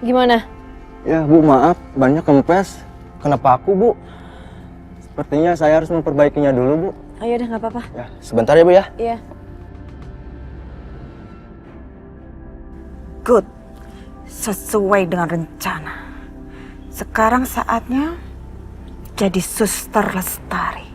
Gimana? Ya Bu, maaf, banyak kempes. Kenapa aku Bu? Sepertinya saya harus memperbaikinya dulu Bu. Ayo deh, nggak apa-apa. Ya, sebentar ya Bu ya. Iya. Good. Sesuai dengan rencana. Sekarang saatnya jadi Suster Lestari.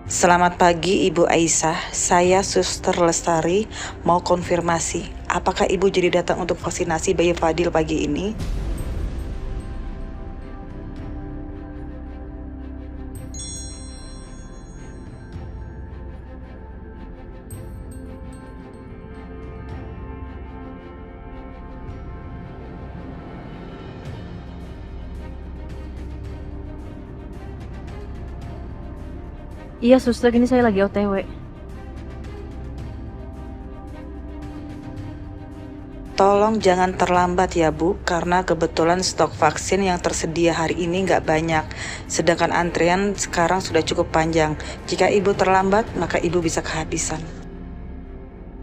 Selamat pagi Ibu Aisyah, saya Suster Lestari mau konfirmasi. Apakah Ibu jadi datang untuk vaksinasi bayi Fadil pagi ini? Iya, suster, ini saya lagi OTW. Tolong jangan terlambat ya Bu, karena kebetulan stok vaksin yang tersedia hari ini nggak banyak. Sedangkan antrian sekarang sudah cukup panjang. Jika Ibu terlambat, maka Ibu bisa kehabisan.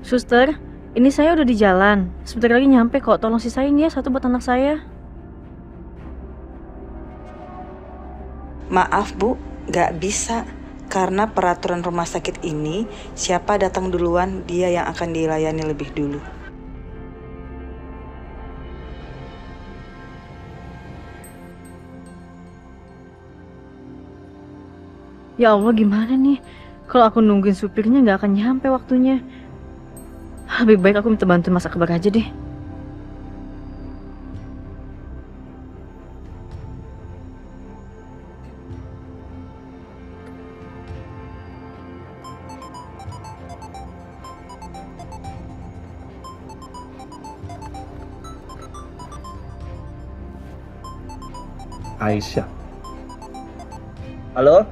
Suster, ini saya udah di jalan. Sebentar lagi nyampe kok. Tolong sisain ya satu buat anak saya. Maaf Bu, nggak bisa. Karena peraturan rumah sakit ini, siapa datang duluan, dia yang akan dilayani lebih dulu. Ya Allah, gimana nih? Kalau aku nungguin supirnya nggak akan nyampe waktunya. Lebih baik aku minta bantuan Mas Akbar aja deh. Aisyah. Halo?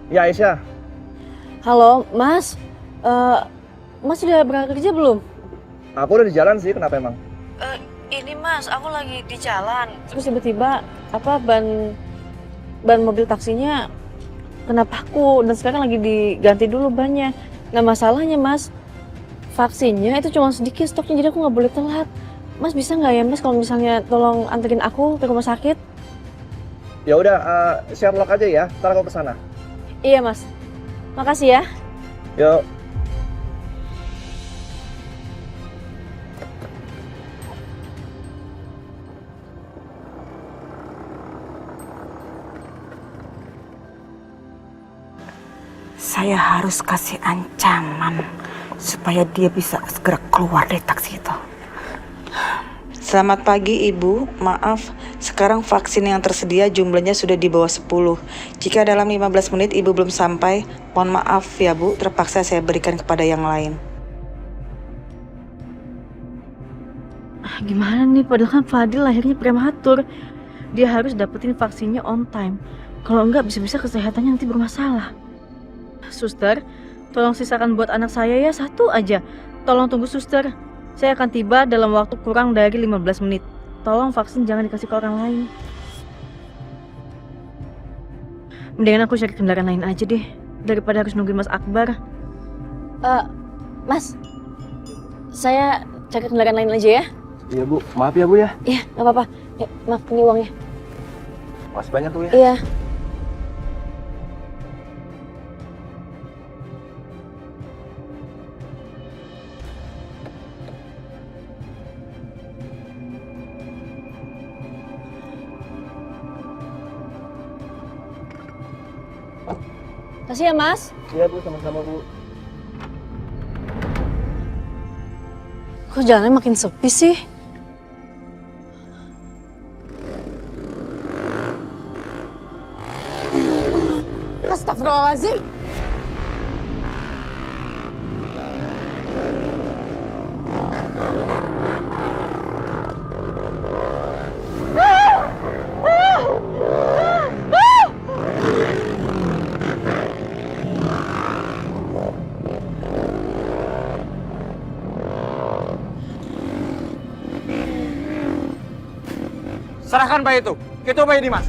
Ya Aisyah. Halo, Mas. Mas sudah berangkat kerja belum? Aku udah di jalan sih, kenapa emang? Ini Mas, aku lagi di jalan. Terus tiba-tiba ban mobil taksinya kena paku dan sekarang lagi diganti dulu bannya. Nah masalahnya Mas, vaksinnya itu cuma sedikit stoknya, jadi aku nggak boleh telat. Mas bisa nggak ya Mas kalau misalnya tolong anterin aku ke rumah sakit? Ya udah, share log aja ya, ntar aku kesana. Iya Mas, makasih ya. Yuk. Saya harus kasih ancaman supaya dia bisa segera keluar dari taksi itu. Selamat pagi Ibu, maaf, sekarang vaksin yang tersedia jumlahnya sudah di bawah 10. Jika dalam 15 menit Ibu belum sampai, mohon maaf ya Bu, terpaksa saya berikan kepada yang lain. Gimana nih, padahal kan Fadil lahirnya prematur. Dia harus dapetin vaksinnya on time. Kalau enggak bisa-bisa kesehatannya nanti bermasalah. Suster, tolong sisakan buat anak saya ya, satu aja. Tolong tunggu suster. Saya akan tiba dalam waktu kurang dari 15 menit. Tolong vaksin jangan dikasih ke orang lain. Mendingan aku cari kendaraan lain aja deh, daripada harus nungguin Mas Akbar. Mas, saya cari kendaraan lain aja ya. Iya Bu, maaf ya Bu ya. Iya, nggak apa-apa. Ya, maaf, ini uangnya. Makasih banyak Bu ya. Iya. Kasih ya Mas. Iya Bu, sama-sama Bu. Kok jalannya makin sepi sih? Astagfirullahaladzim. Serahkan bayi itu bayi Dimas.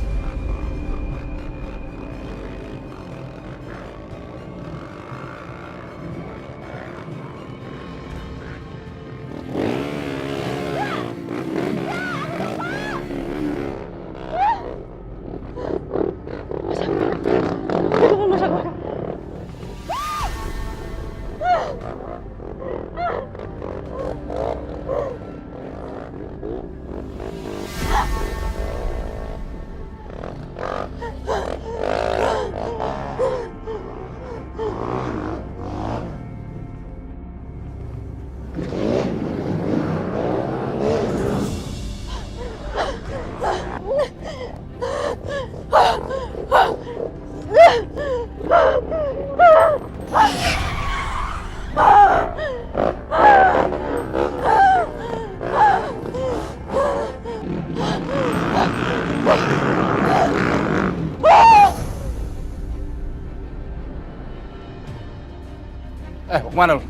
Kemana lu?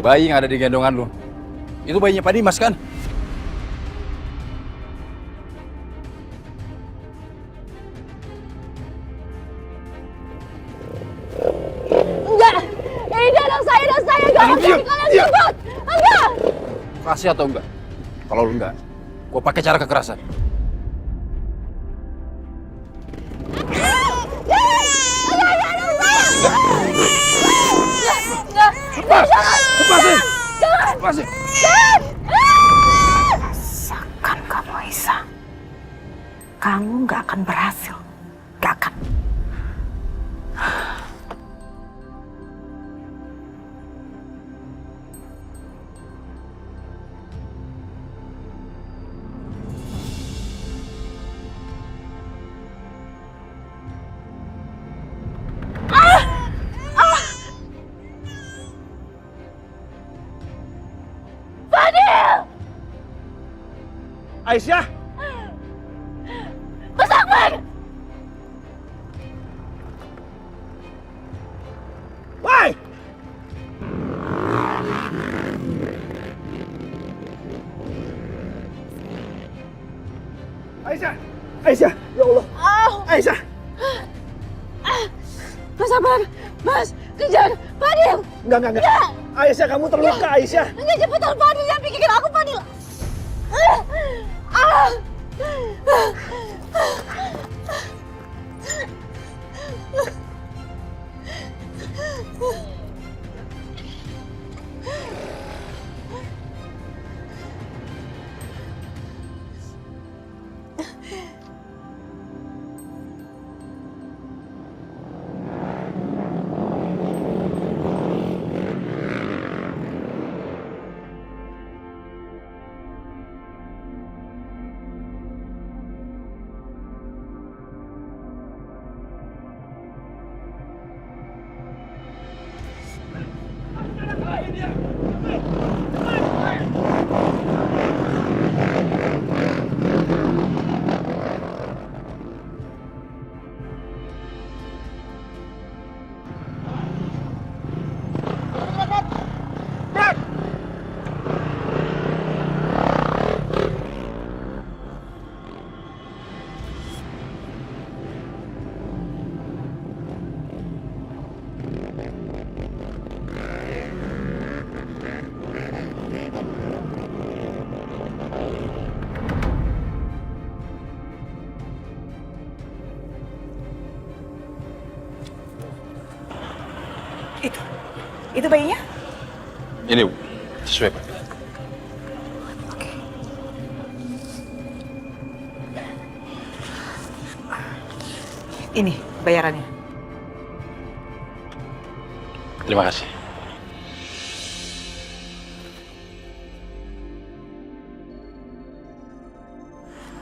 Bayi yang ada di gendongan lu. Itu bayinya Pak Dimas kan? Enggak! Ini anak saya dan saya nggak akan kasih kalian sebut! Enggak! Kasih atau enggak? Kalau lu enggak, gua pakai cara kekerasan. Lepasin! Lepasin! Rasakan kamu, Aisyah. Kamu nggak akan berhasil. Nggak akan. Aisyah! Mas Akbar! Woi! Aisyah! Aisyah! Ya Allah! Aisyah! Mas Akbar! Mas! Kejar! Fadil! Enggak! Aisyah, kamu terluka, Aisyah! Enggak, cepetan Fadil! Jangan pikirin aku, Fadil! Itu bayinya? Ini, Bu. Sesuai, Pak. Ini bayarannya. Terima kasih.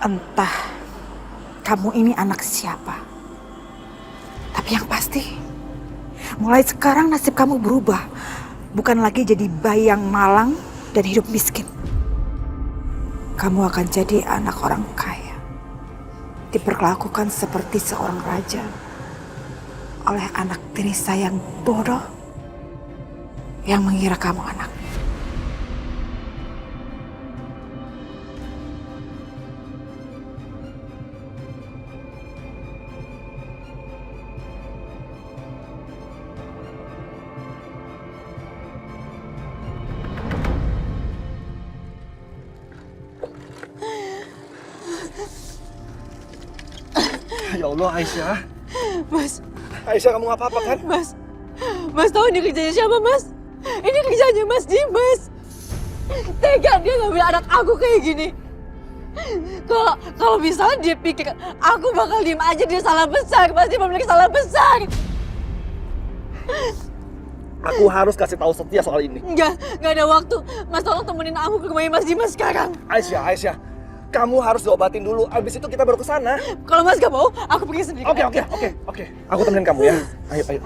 Entah kamu ini anak siapa. Tapi yang pasti, mulai sekarang nasib kamu berubah. Bukan lagi jadi bayi yang malang dan hidup miskin. Kamu akan jadi anak orang kaya. Diperlakukan seperti seorang raja oleh anak tiri saya yang bodoh yang mengira kamu anak. Ya Allah, Aisyah. Mas! Aisyah, kamu nggak apa-apa kan? Mas tahu ini kerjanya siapa, Mas? Ini kerjanya Mas Dimas. Tega dia ngambil anak aku kayak gini. Kalau misalnya dia pikir aku bakal diem aja, dia salah besar. Mas, dia memiliki salah besar. Aku harus kasih tahu Setia soal ini. Nggak ada waktu. Mas, tolong temenin aku ke rumahnya Mas Dimas sekarang. Aisyah, kamu harus diobatin dulu. Abis itu kita baru ke sana. Kalau Mas gak mau, aku pergi sendiri. Oke. Aku temenin kamu ya. Ayo.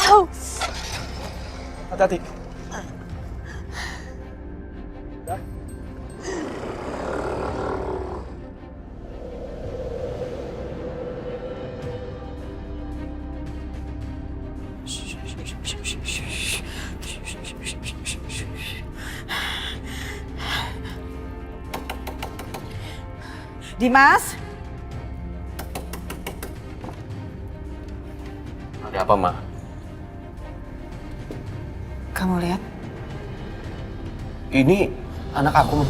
Au. Hati-hati. Dimas? Ada apa, Ma? Kamu lihat? Ini anak aku.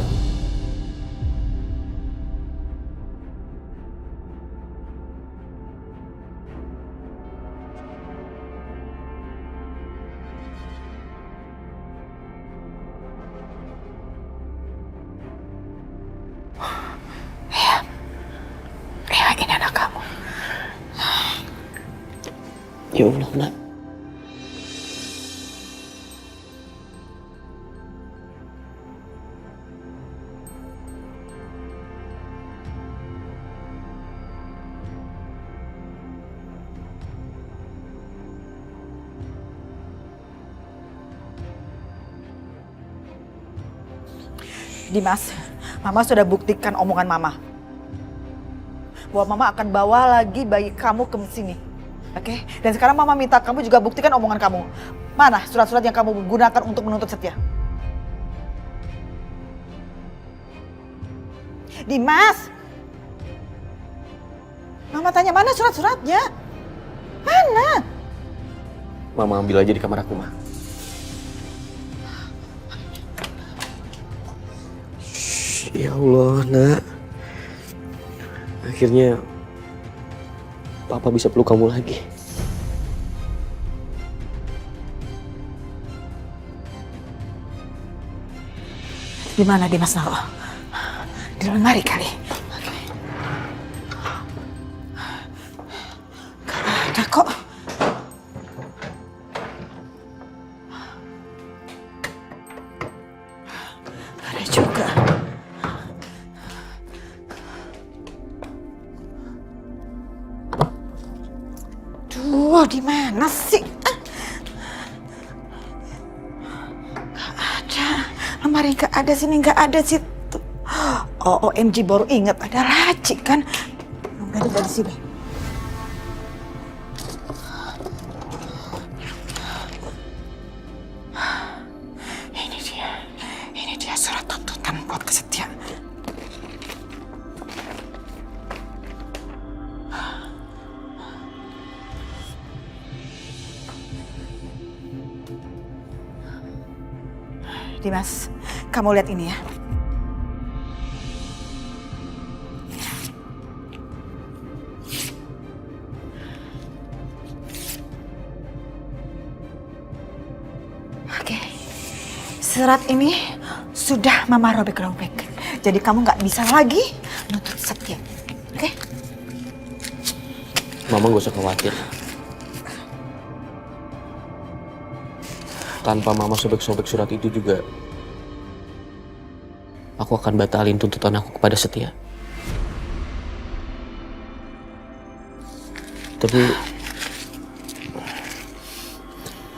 Ya, ini anak kamu. Ya Allah, Nak. Dimas, Mama sudah buktikan omongan Mama. Bahwa Mama akan bawa lagi bayi kamu ke sini. Oke? Dan sekarang Mama minta kamu juga buktikan omongan kamu. Mana surat-surat yang kamu gunakan untuk menuntut Setia? Dimas! Mama tanya, mana surat-suratnya? Mana? Mama ambil aja di kamar aku, Ma. Ya Allah, Nak. Akhirnya Papa bisa peluk kamu lagi. Di mana Dimas Naro? Di lemari kali. Gak ada kok. Gak ada juga. Duh, di mana sih? Gak ada. Lemari gak ada, sini gak ada situ. Oh, OMG baru ingat ada laci kan? Gak ada di sini. Ini dia surat tuntutan buat Setia. Dimas, kamu lihat ini ya. Oke, surat ini sudah Mama robek-robek. Jadi kamu nggak bisa lagi nuntut Setia. Oke? Mama gak usah khawatir. Tanpa Mama sobek-sobek surat itu juga, aku akan batalin tuntutan aku kepada Setia. Tapi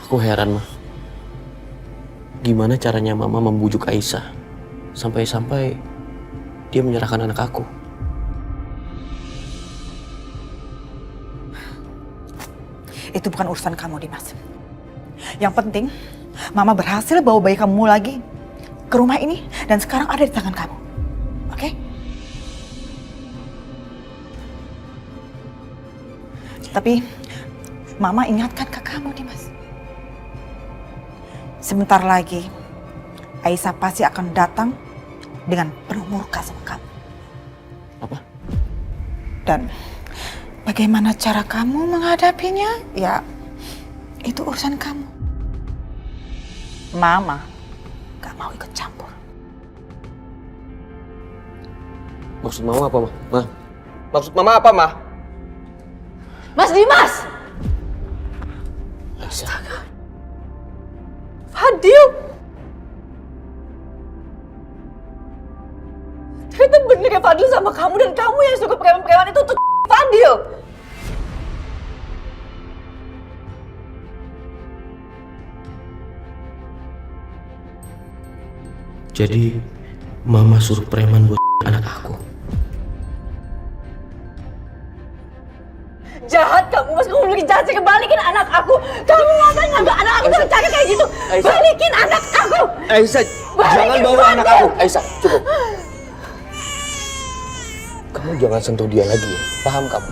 aku heran, Ma. Gimana caranya Mama membujuk Aisyah sampai-sampai dia menyerahkan anak aku? Itu bukan urusan kamu, Dimas. Yang penting, Mama berhasil bawa bayi kamu lagi ke rumah ini dan sekarang ada di tangan kamu. Oke? Tapi Mama ingatkan ke kamu, Dimas. Sebentar lagi, Aisyah pasti akan datang dengan penuh murka sama kamu. Apa? Dan bagaimana cara kamu menghadapinya, ya itu urusan kamu. Mama gak mau ikut campur. Maksud Mama apa, Ma? Ma? Maksud Mama apa, Ma? Mas Dimas! Aisyah. Fadil! Ternyata bener ya Fadil sama kamu dan kamu yang suka preman-preman itu untuk Fadil! Jadi, Mama suruh preman buat anak aku. Jahat kamu, Mas. Kamu bikin jahat sih. Kebalikin anak aku. Kamu ngapain ngambil anak aku dengan cara kayak gitu? Aisyah. Balikin anak aku! Aisyah, jangan bawa anak aku. Aisyah, cukup. Kamu jangan sentuh dia lagi ya, paham kamu?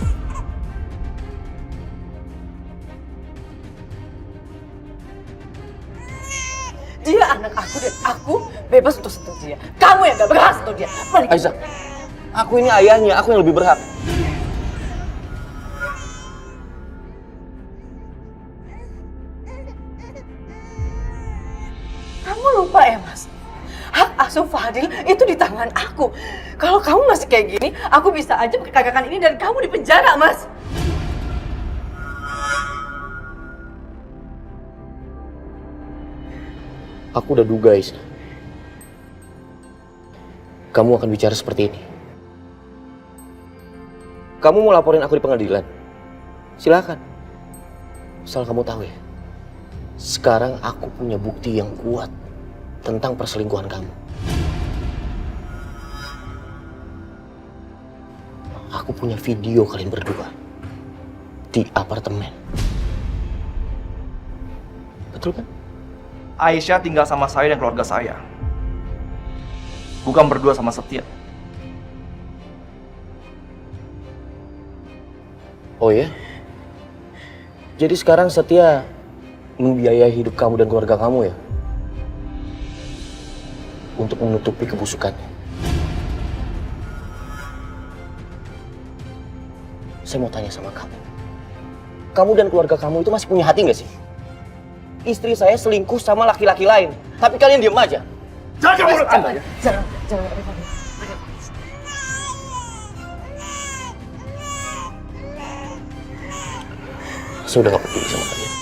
Dia anak aku dan aku bebas untuk sentuh dia. Kamu yang gak berhak sentuh dia. Balik. Aisyah, aku ini ayahnya, aku yang lebih berhak. Kamu lupa ya Mas? Hak asuh Fadil itu di tangan aku. Kalau kamu masih kayak gini, aku bisa aja pakai kagakan ini dan kamu di penjara, Mas. Aku udah duga, Aisyah. Kamu akan bicara seperti ini. Kamu mau laporin aku di pengadilan? Silakan. Asal kamu tahu ya, sekarang aku punya bukti yang kuat tentang perselingkuhan kamu. Aku punya video kalian berdua di apartemen. Betul kan? Aisyah tinggal sama saya dan keluarga saya. Bukan berdua sama Setia. Oh ya? Jadi sekarang Setia membiayai hidup kamu dan keluarga kamu ya? Untuk menutupi kebusukannya. Saya mau tanya sama kamu. Kamu dan keluarga kamu itu masih punya hati nggak sih? Istri saya selingkuh sama laki-laki lain, tapi kalian diam aja. Jaga mulut Anda ya. Jangan. Saya udah gak peduli sama kalian.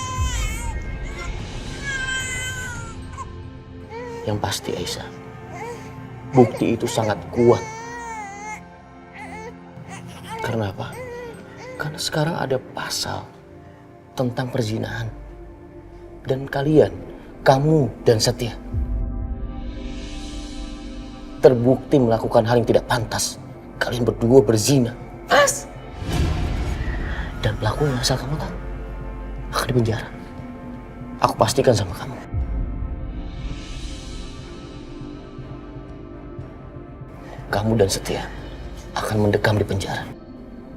Yang pasti Aisyah, bukti itu sangat kuat. Karena apa? Karena sekarang ada pasal tentang perzinahan. Dan kalian, kamu dan Setia, terbukti melakukan hal yang tidak pantas. Kalian berdua berzina. Mas, Dan pelakunya asal kamu tahu, akan dipenjara. Aku pastikan sama kamu. Kamu dan Setia akan mendekam di penjara.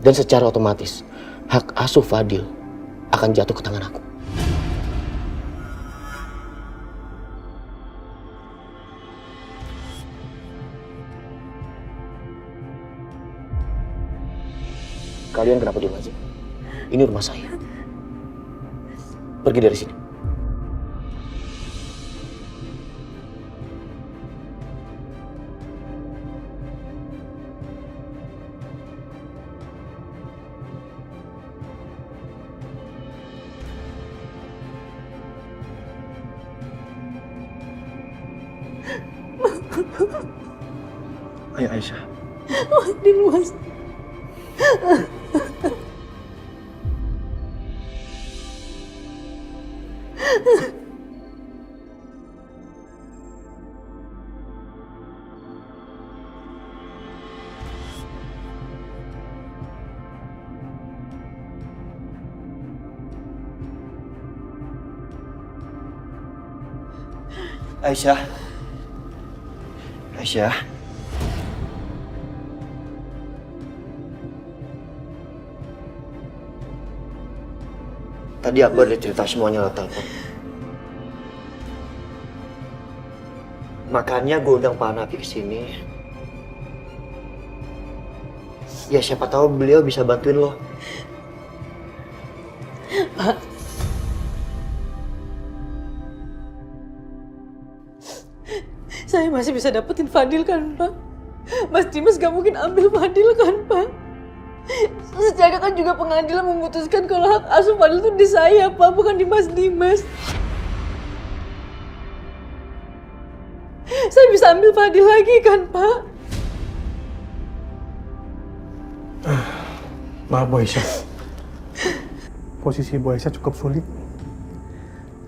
Dan secara otomatis, hak asuh Fadil akan jatuh ke tangan aku. Kalian kenapa diam aja? Ini rumah saya. Pergi dari sini. Ayo Aisyah. Mas. Aisyah. Aisyah. Tadi Akbar udah cerita semuanya lewat telepon. Makanya gue undang Pak Hanafi ke sini. Ya siapa tahu beliau bisa bantuin lo. Pak. Saya masih bisa dapetin Fadil kan, Pak? Mas Dimas gak mungkin ambil Fadil kan, Pak? Secara kan juga pengadilan memutuskan kalau hak asuh Fadil itu di saya, Pak, bukan di Mas Dimas. Saya bisa ambil Fadil lagi kan, Pak? Maaf Bu Aisyah, posisi Bu Aisyah cukup sulit.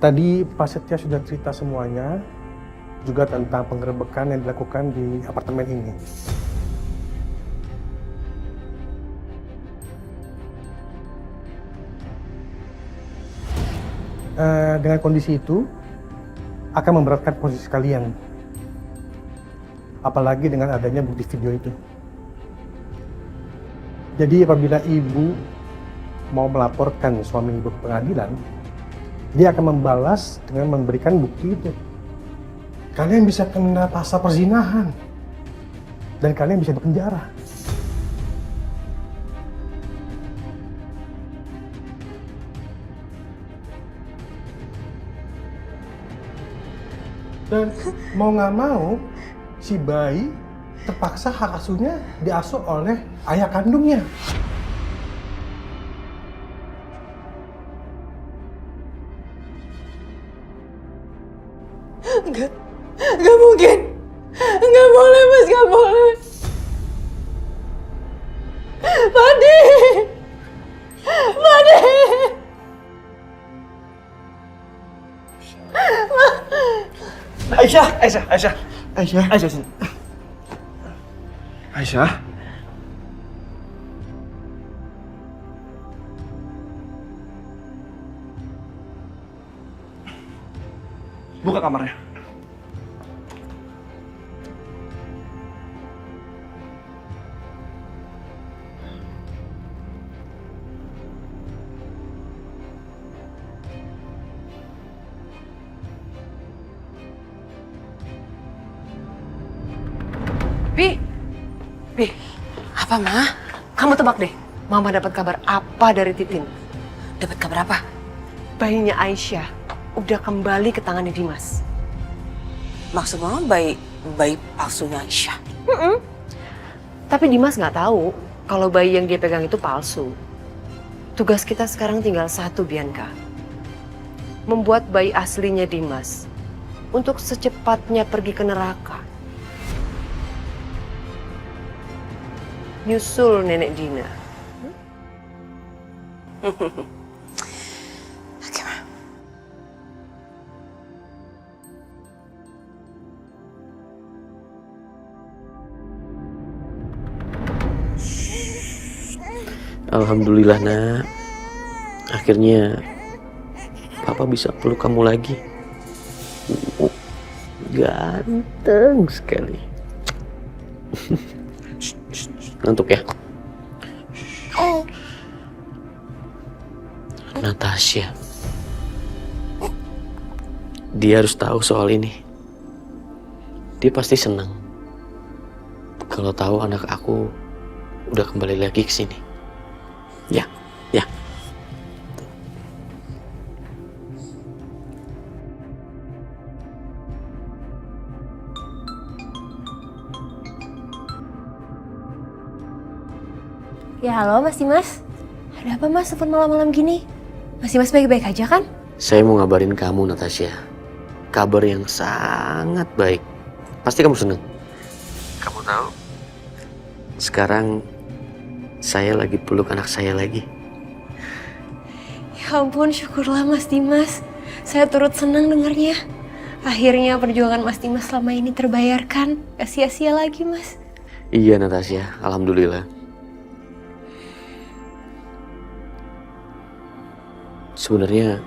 Tadi Pak Setia sudah cerita semuanya, juga tentang penggerebekan yang dilakukan di apartemen ini. Dengan kondisi itu, akan memberatkan posisi kalian. Apalagi dengan adanya bukti video itu. Jadi apabila ibu mau melaporkan suami ibu ke pengadilan, dia akan membalas dengan memberikan bukti itu. Kalian bisa kena pasal perzinahan dan kalian bisa dipenjara. Dan mau nggak mau, si bayi terpaksa hak asuhnya diasuh oleh ayah kandungnya. Nggak mungkin. Nggak boleh, Mas, nggak boleh. Madi! Madi! Aisyah, Aisyah sini. Aisyah. Buka kamarnya. Bi, apa, Ma? Kamu tebak deh, Mama dapat kabar apa dari Titin? Dapat kabar apa? Bayinya Aisyah udah kembali ke tangannya Dimas. Maksud mama bayi palsunya Aisyah? Tapi Dimas nggak tahu kalau bayi yang dia pegang itu palsu. Tugas kita sekarang tinggal satu, Bianca. Membuat bayi aslinya Dimas untuk secepatnya pergi ke neraka. Nyusul nenek Dina. Oke, Ma. Alhamdulillah, nak. Akhirnya papa bisa peluk kamu lagi. Ganteng sekali. Ngantuk ya? Natasha. Dia harus tahu soal ini. Dia pasti senang kalau tahu anak aku udah kembali lagi ke sini. Ya, ya. Ya halo Mas Dimas, ada apa Mas telepon malam-malam gini? Mas Dimas baik-baik aja kan? Saya mau ngabarin kamu, Natasha. Kabar yang sangat baik. Pasti kamu senang. Kamu tahu? Sekarang saya lagi peluk anak saya lagi. Ya ampun, syukurlah Mas Dimas. Saya turut senang dengarnya. Akhirnya perjuangan Mas Dimas selama ini terbayarkan. Gak sia-sia lagi, Mas. Iya, Natasha. Alhamdulillah. Sebenarnya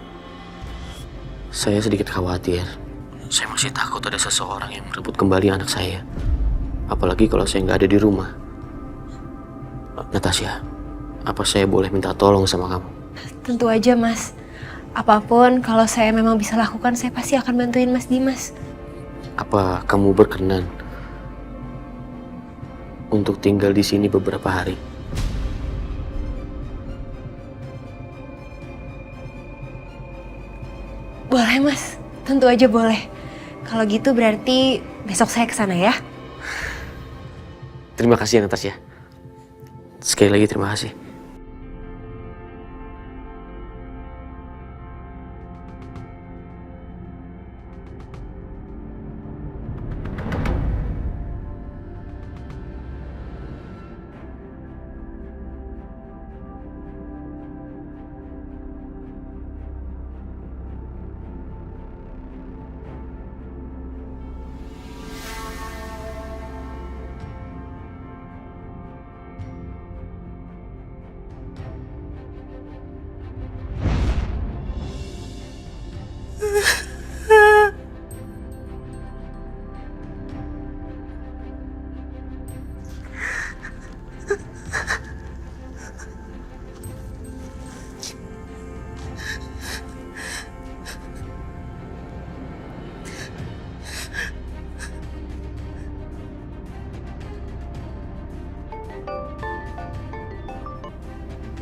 saya sedikit khawatir. Saya masih takut ada seseorang yang merebut kembali anak saya. Apalagi kalau saya nggak ada di rumah. Natasha, apa saya boleh minta tolong sama kamu? Tentu aja, Mas. Apapun kalau saya memang bisa lakukan, saya pasti akan bantuin Mas Dimas. Apa kamu berkenan untuk tinggal di sini beberapa hari? Boleh, Mas. Tentu aja boleh. Kalau gitu berarti besok saya kesana ya. Terima kasih ya, Natasha. Sekali lagi terima kasih.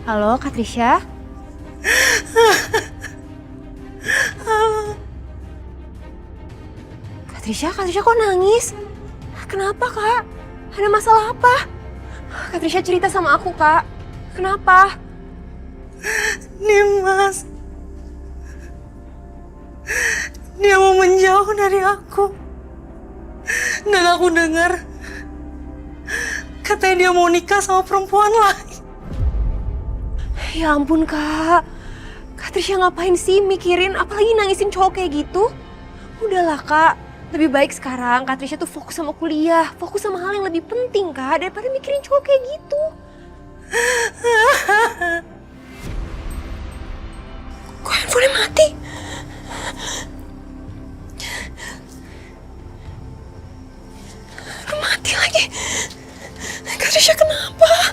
Halo, Kak Trisha? Kak Trisha kok nangis? Kenapa, Kak? Ada masalah apa? Kak Trisha cerita sama aku, Kak. Kenapa? Dimas, dia mau menjauh dari aku. Dan aku dengar katanya dia mau nikah sama perempuan lain. Ya ampun, Kak. Kak Trisha ngapain sih mikirin apalagi nangisin cowok kayak gitu? Udahlah, Kak. Lebih baik sekarang Kak Trisha tuh fokus sama kuliah, fokus sama hal yang lebih penting, Kak, daripada mikirin cowok kayak gitu. Kok handphonenya mati? Mati lagi. Kak Trisha kenapa?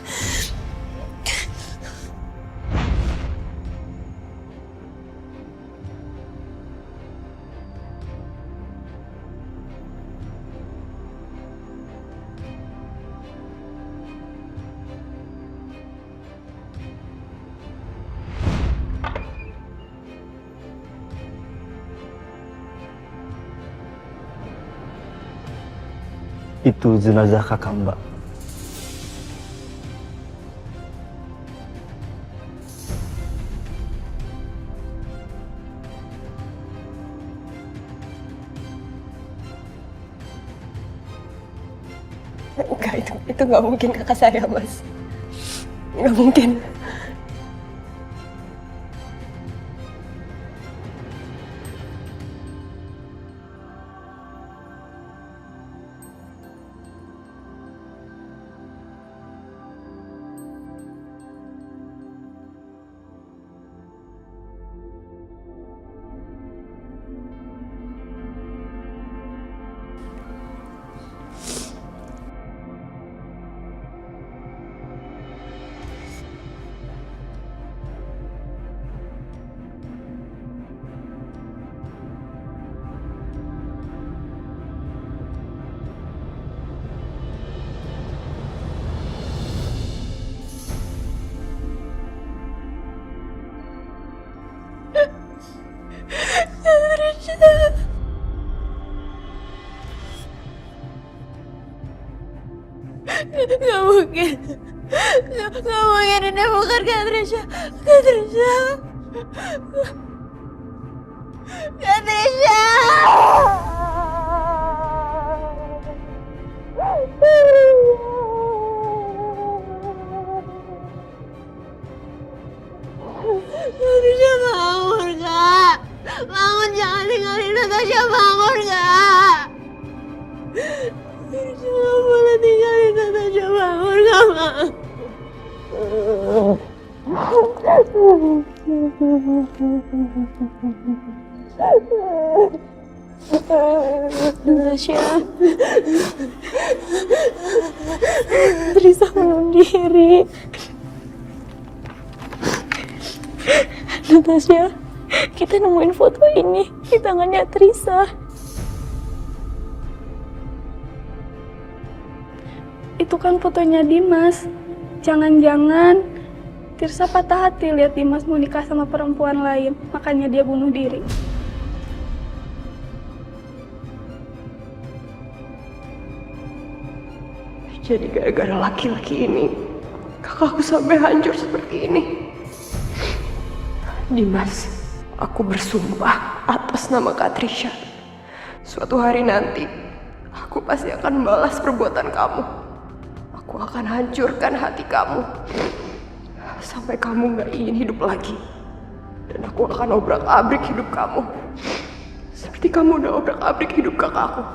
Itu jenazah kakak Mbak. Enggak, itu nggak mungkin kakak saya, Mas. Nggak mungkin. Gak mungkin. Gak mungkin ini bukan Kak Trisha. Kak Trisha. Kak Trisha. Kak Trisha bangun, Kak. Bangun, jangan tinggalin Natasha, bangun, Kak. Trisha gak boleh tinggalin Natasha, bangun, Kak. Natasha. Trisha bunuh diri. Natasha, kita nemuin foto ini di tangannya Trisha. Itu kan fotonya Dimas. Jangan-jangan Tirsa patah hati lihat Dimas mau nikah sama perempuan lain, makanya dia bunuh diri. Jadi gara-gara laki-laki ini, kakakku sampai hancur seperti ini. Dimas, aku bersumpah atas nama Kak Trisha. Suatu hari nanti, aku pasti akan balas perbuatan kamu. Aku akan hancurkan hati kamu. Sampai kamu gak ingin hidup lagi. Dan aku akan obrak-abrik hidup kamu. Seperti kamu udah obrak-abrik hidup kakakku.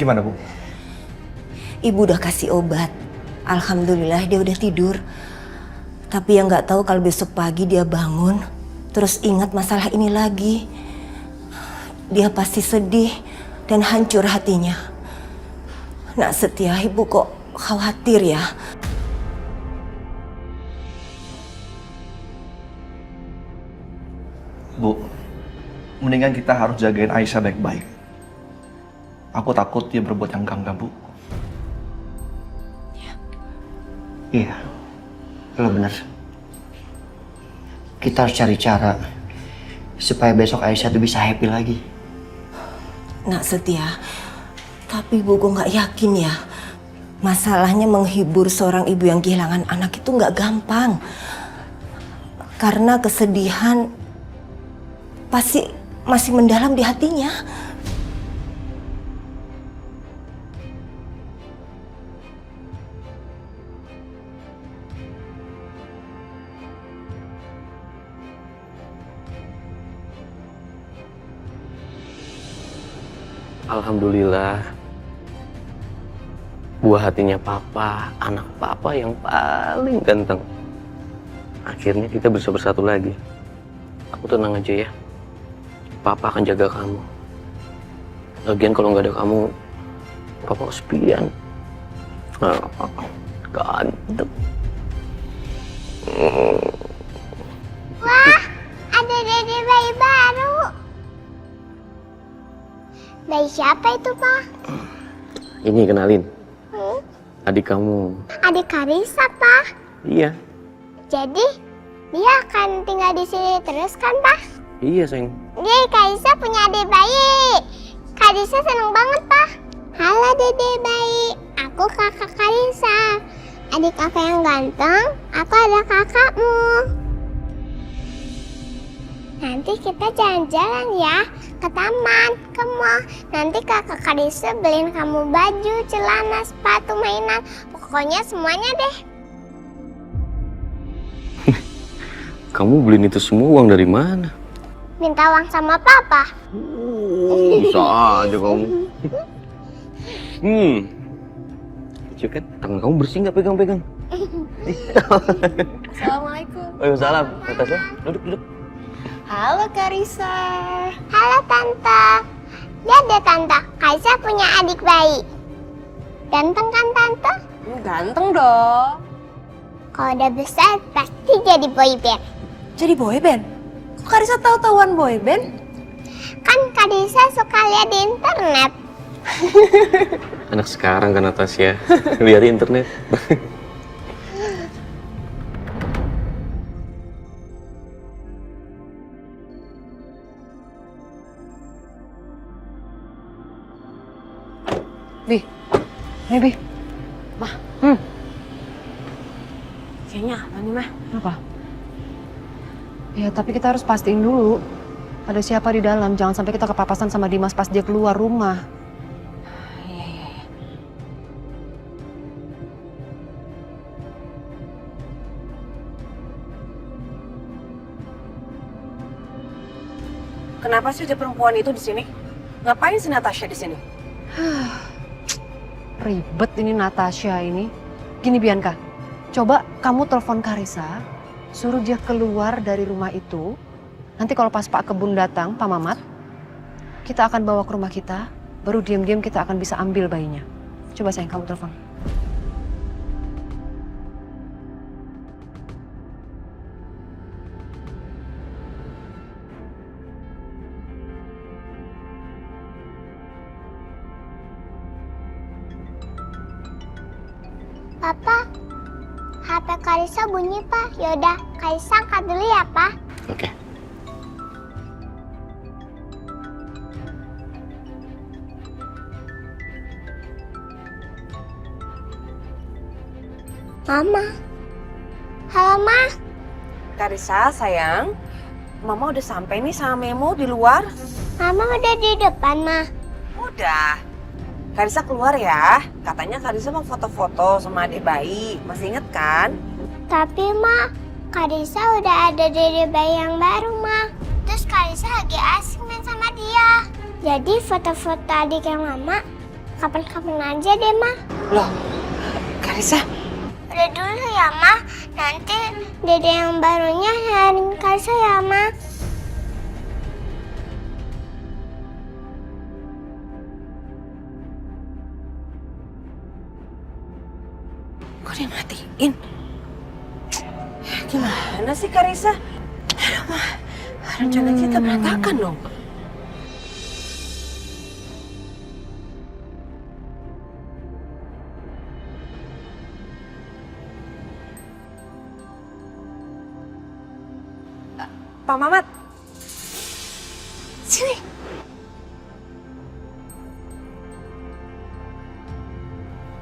Gimana, Bu? Ibu udah kasih obat. Alhamdulillah dia udah tidur. Tapi yang nggak tahu kalau besok pagi dia bangun, terus ingat masalah ini lagi. Dia pasti sedih dan hancur hatinya. Nak Setia, Ibu kok khawatir ya? Bu, mendingan kita harus jagain Aisyah baik-baik. Aku takut dia berbuat yang enggak, Bu. Iya, lo bener. Kita harus cari cara supaya besok Aisyah tuh bisa happy lagi. Nak Setia, tapi Ibu kok nggak yakin ya. Masalahnya menghibur seorang ibu yang kehilangan anak itu nggak gampang. Karena kesedihan pasti masih mendalam di hatinya. Alhamdulillah, buah hatinya papa, anak papa yang paling ganteng. Akhirnya kita bisa bersatu lagi. Aku tenang aja ya, papa akan jaga kamu. Lagian kalau nggak ada kamu, papa kesepian. Ganteng. Wah, ada dede bayi baru. Bayi siapa itu, Pak? Ini kenalin, adik kamu. Adik Karisa, Pak. Iya. Jadi, dia akan tinggal di sini terus kan, Pak? Iya sayang. Yeay, Karisa punya adik bayi. Karisa seneng banget, Pak. Halo, dede bayi. Aku kakak Karisa. Adik kakak yang ganteng, aku ada kakakmu. Nanti kita jalan-jalan ya, ke taman, ke mall. Nanti kakak Karisa beliin kamu baju, celana, sepatu, mainan. Pokoknya semuanya deh. Kamu beliin itu semua uang dari mana? Minta uang sama papa. Bisa aja kamu. Lucu kan? Tangan kamu bersih nggak pegang-pegang? Assalamualaikum. Waalaikumsalam. Natasha, duduk. Halo Karisa. Halo Tante. Lihat deh Tante, Karisa punya adik bayi. Ganteng kan Tante? Ganteng dong. Kalau udah besar pasti jadi boyband. Jadi boyband? Kok Karisa tahu-tahuan boyband? Kan Karisa suka lihat di internet. Anak sekarang kan Natasha, lihat di internet. Bi, Mah. Kayaknya apa nih, Mah? Apa? Ya, tapi kita harus pastiin dulu ada siapa di dalam. Jangan sampai kita kepapasan sama Dimas pas dia keluar rumah. Iya. Kenapa sih ada perempuan itu di sini? Ngapain si Natasha di sini? Ribet ini Natasha ini. Gini Bianca, coba kamu telepon Karisa, suruh dia keluar dari rumah itu. Nanti kalau pas Pak Kebun datang, Pak Mamat, kita akan bawa ke rumah kita, baru diam-diam kita akan bisa ambil bayinya. Coba sayang, kamu telepon. Papa, HP Karisa bunyi, Pak. Yaudah, Karisa angkat dulu ya, Pak. Oke. Mama. Halo, Ma. Karisa, sayang. Mama udah sampai nih sama Memo di luar. Mama udah di depan, Ma. Udah. Karisa keluar ya. Katanya Karisa mau foto-foto sama adik bayi. Masih inget kan? Tapi, Ma, Karisa udah ada dede bayi yang baru, Ma. Terus Karisa lagi asik main sama dia. Jadi foto-foto adik yang lama, kapan-kapan aja deh, Ma. Loh, Karissa? Udah dulu ya, Ma. Nanti dede yang barunya nyariin Karissa ya, Ma. Kok dimatiin? Gimana sih Karissa? Aduh, Ma. Rencana kita berantakan dong. Pak Mamat. Sini.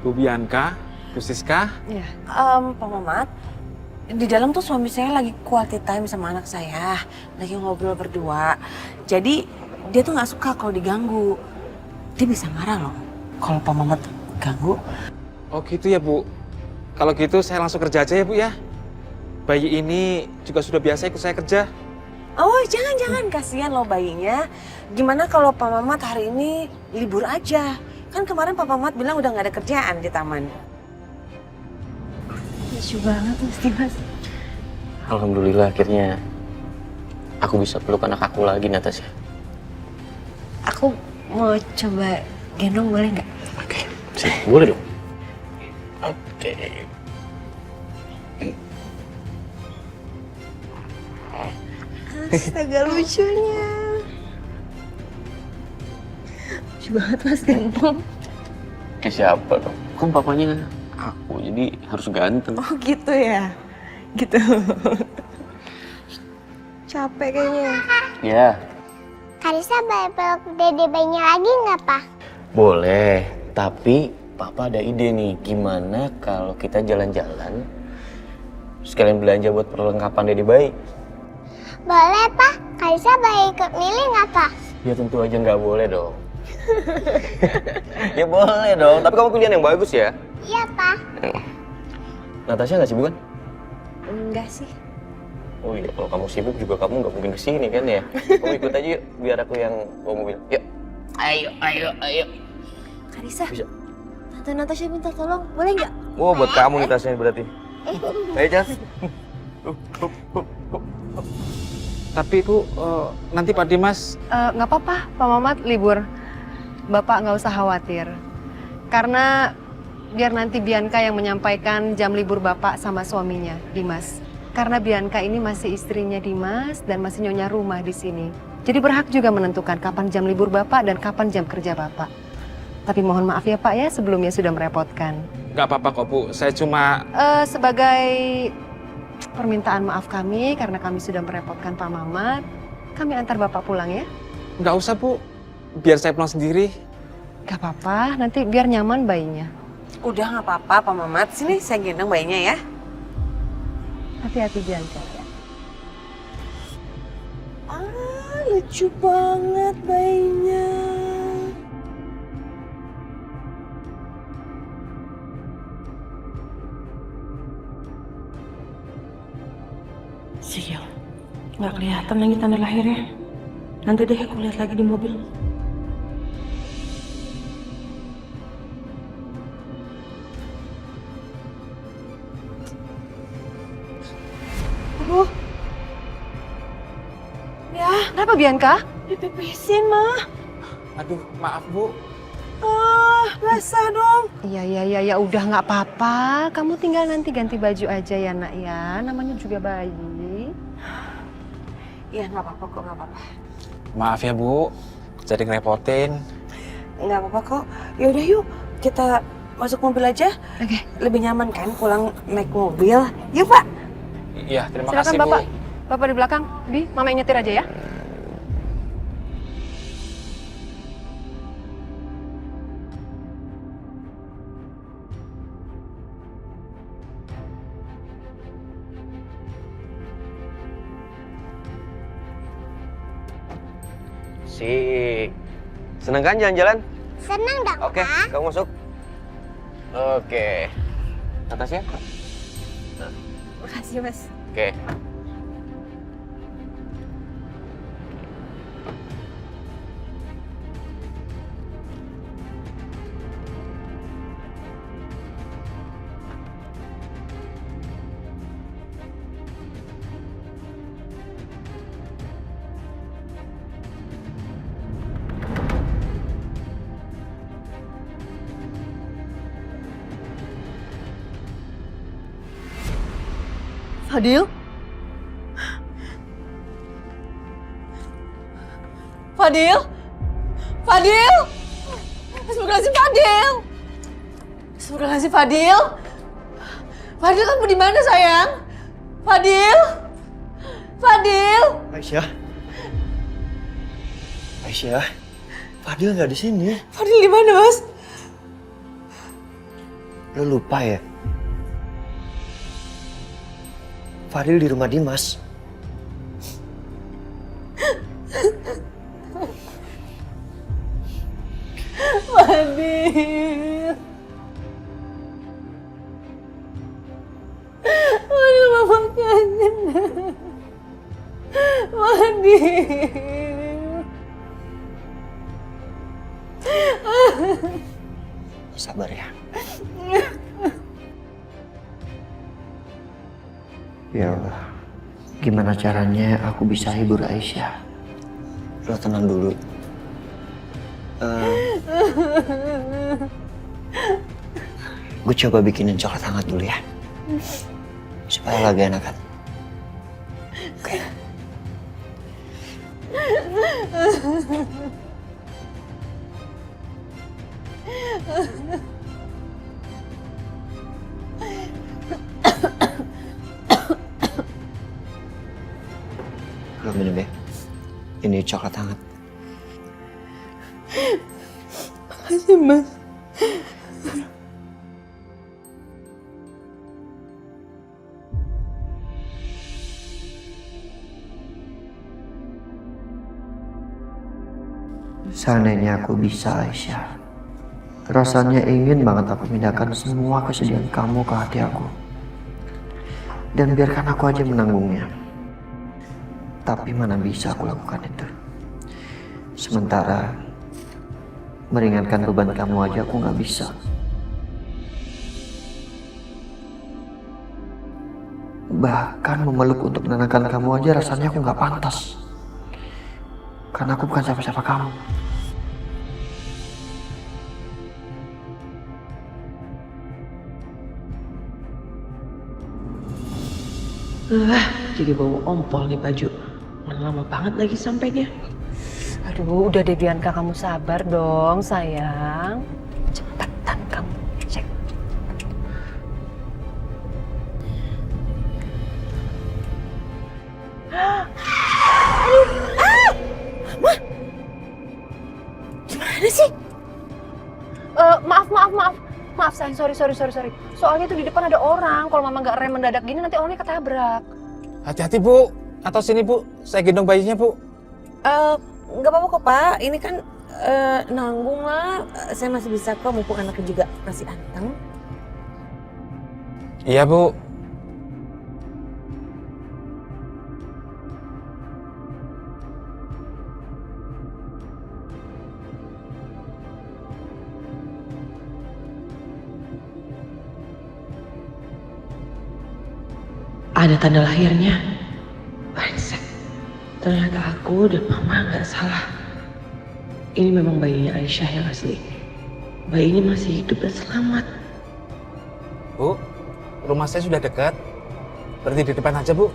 Bu Bianca, Bu Siska. Iya. Pak Mamat, di dalam tuh suami saya lagi quality time sama anak saya, lagi ngobrol berdua. Jadi dia tuh nggak suka kalau diganggu. Dia bisa marah loh kalau Pak Mamat ganggu. Oh gitu ya Bu. Kalau gitu saya langsung kerja aja ya Bu ya. Bayi ini juga sudah biasa ikut saya kerja. Oh jangan, kasihan loh bayinya. Gimana kalau Pak Mamat hari ini libur aja? Kan kemarin Pak Mamat bilang udah nggak ada kerjaan di taman. Lucu banget mesti Mas. Alhamdulillah akhirnya aku bisa peluk anak aku lagi, Natasha. Aku mau coba gendong boleh nggak? Oke, sih, boleh dong. Oke. Astaga lucunya. Lucu banget Mas ganteng. Ke siapa dong? Kan papanya aku, jadi harus ganteng. Oh gitu ya? Gitu. Capek kayaknya. Ya, Karissa boleh peluk dede bayinya lagi nggak, Pak? boleh. Tapi Papa ada ide nih, gimana kalau kita jalan-jalan sekalian belanja buat perlengkapan Dede bayi? Boleh, Pak. Karissa boleh ikut milih nggak, Pak? Ya tentu aja nggak boleh dong. Ya boleh dong, tapi kamu pilihan yang bagus ya. Iya, Pak. Natasha nggak sibuk kan? Enggak sih. Oh iya, kalau kamu sibuk juga kamu nggak mungkin kesini kan ya. Kamu ikut aja yuk, biar aku yang bawa mobil. Yuk. Ayo. Karissa, Bisa. Tante Natasha minta tolong, boleh nggak? Oh, buat kamu nih tasnya berarti. Ayo, Jas. Tapi Bu, nanti Pak Dimas. Nggak apa-apa, Pak Mamat libur. Bapak nggak usah khawatir. Karena biar nanti Bianca yang menyampaikan jam libur Bapak sama suaminya, Dimas. Karena Bianca ini masih istrinya Dimas dan masih nyonya rumah di sini. Jadi berhak juga menentukan kapan jam libur Bapak dan kapan jam kerja Bapak. Tapi mohon maaf ya Pak ya, sebelumnya sudah merepotkan. Nggak apa-apa kok Bu, saya cuma... Sebagai permintaan maaf kami karena kami sudah merepotkan Pak Mamat, kami antar Bapak pulang ya. Nggak usah Bu, biar saya pulang sendiri. Gak apa-apa, nanti biar nyaman bayinya. Udah nggak apa-apa Pak Mamat, sini saya gendong bayinya ya. Hati-hati Bianca. Lucu banget bayinya. Sial, nggak kelihatan lagi tanda lahirnya. Nanti deh aku lihat lagi di mobil. Aduh. Ya, kenapa Bianca? Dipipisin mah. Aduh, maaf Bu. Basah dong. Iya, udah nggak apa-apa. Kamu tinggal nanti ganti baju aja ya nak ya. Namanya juga bayi. Iya nggak apa-apa kok, nggak apa-apa. Maaf ya Bu, jadi ngerepotin. Nggak apa-apa kok. Yaudah yuk, kita masuk mobil aja. Oke. Lebih nyaman kan pulang naik mobil. Yuk Pak. Iya, terima Silakan kasih Bapak. Bu. Bapak di belakang. Bi, Mama yang nyetir aja ya. Sik. Seneng kan jalan-jalan? Senang dong, Oke, Pak. kamu masuk. Oke. Natasha? Makasih Mas. Oke. Fadil? Fadil? Fadil? Astagfirullahaladzim, Fadil! Astagfirullahaladzim, Fadil! Fadil, kamu di mana sayang? Fadil? Fadil? Aisyah. Aisyah. Fadil nggak di sini. Fadil di mana, Mas? Lo lupa ya? Fadil di rumah Dimas. Fadil. Fadil, mama kangen. Fadil. Sabar ya. Ya Allah, gimana caranya aku bisa hibur Aisyah? Lo tenang dulu. Gue coba bikinin coklat hangat dulu ya, supaya lagi enakan. Oke. Lo minum ya. Ini coklat hangat. Makasih, Mas. Seandainya aku bisa, Aisyah. Rasanya ingin banget aku pindahkan semua kesedihan kamu ke hati aku. Dan biarkan aku aja menanggungnya. Tapi mana bisa aku lakukan itu. Sementara meringankan beban kamu aja aku nggak bisa. Bahkan memeluk untuk menenangkan kamu aja rasanya aku nggak pantas. Karena aku bukan siapa-siapa kamu. Jadi bau ompol nih baju. Mana lama banget lagi sampainya. Aduh, udah deh Bianca, kamu sabar dong sayang. Cepetan kamu cek. Gimana sih? Maaf sayang, sorry. Soalnya tuh di depan ada orang. Kalau mama nggak rem mendadak gini nanti orangnya ketabrak. Hati-hati, Bu. Atau sini, Bu. Saya gendong bayinya, Bu. Nggak apa-apa kok Pak, ini kan nanggung lah, saya masih bisa kok, mumpung anaknya juga masih anteng. Iya, Bu. Ada tanda lahirnya. Brengsek. Ternyata aku dan mama nggak salah. Ini memang bayinya Aisyah yang asli. Bayinya masih hidup dan selamat. Bu, rumah saya sudah dekat. Berhenti di depan aja, Bu.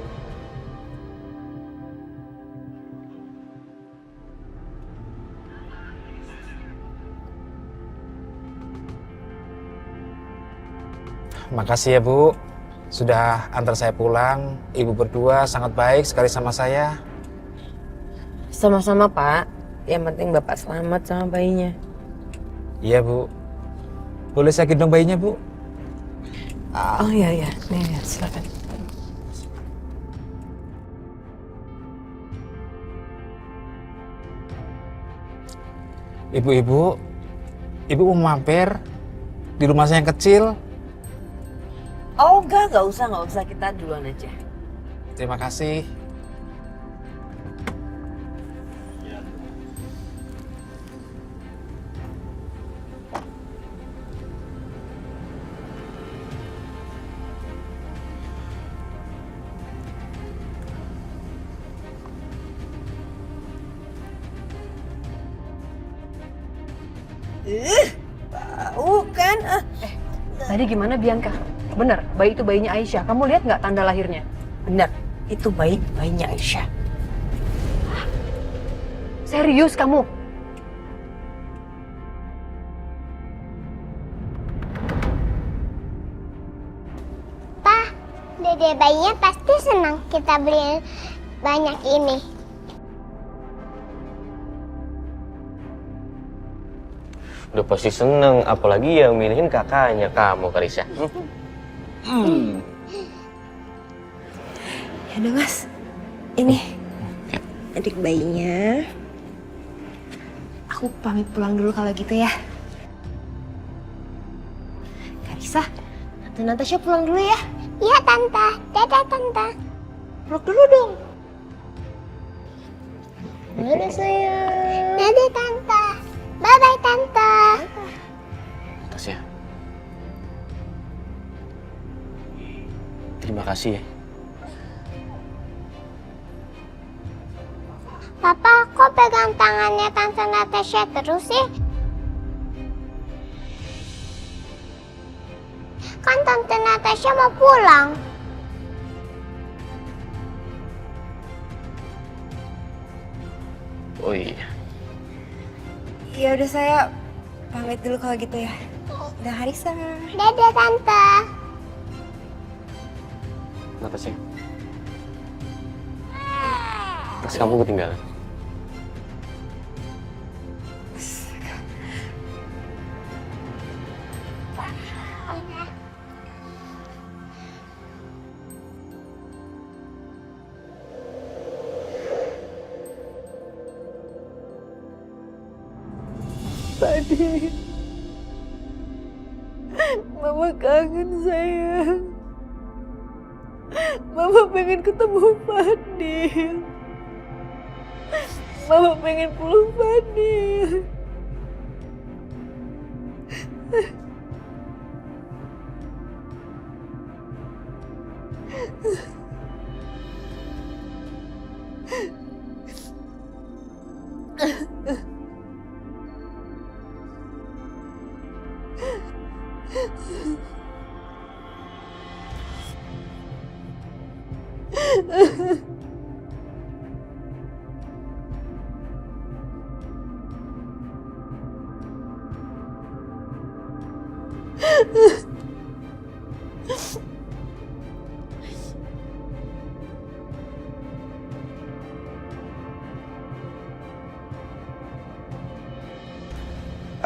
Makasih ya, Bu. Sudah antar saya pulang. Ibu berdua sangat baik sekali sama saya. Sama-sama Pak, yang penting Bapak selamat sama bayinya. Iya, Bu. Boleh saya gendong bayinya, Bu? Oh iya, nih silakan. Ibu mau mampir di rumah saya yang kecil. Oh enggak usah, kita duluan aja. Terima kasih. Bau kan? Tadi gimana Bianca? Bener, bayi itu bayinya Aisyah. Kamu lihat nggak tanda lahirnya? Benar, itu bayinya Aisyah. Serius kamu? Pa, dede bayinya pasti senang kita beli banyak ini. Udah pasti seneng, apalagi yang milihin kakaknya kamu, Karisa. Ya udah Mas, ini adik bayinya. Aku pamit pulang dulu kalau gitu ya. Karisa, Tante Natasha pulang dulu ya. Iya Tante, dadah Tante. Peluk dulu dong. Dadah sayang. Dadah Tante. Bye-bye Tante. Tasya. Terima kasih ya. Papa, kok pegang tangannya Tante Natasha terus sih? Kan Tante Natasha mau pulang. Oh iya. Ya udah saya pamit dulu kalau gitu ya. Udah Harisa. Dadah Tante. Natasya. Tas kamu ketinggalan. Fadil, Mama kangen sayang. Mama pengen ketemu Fadil. Mama pengen peluk Fadil.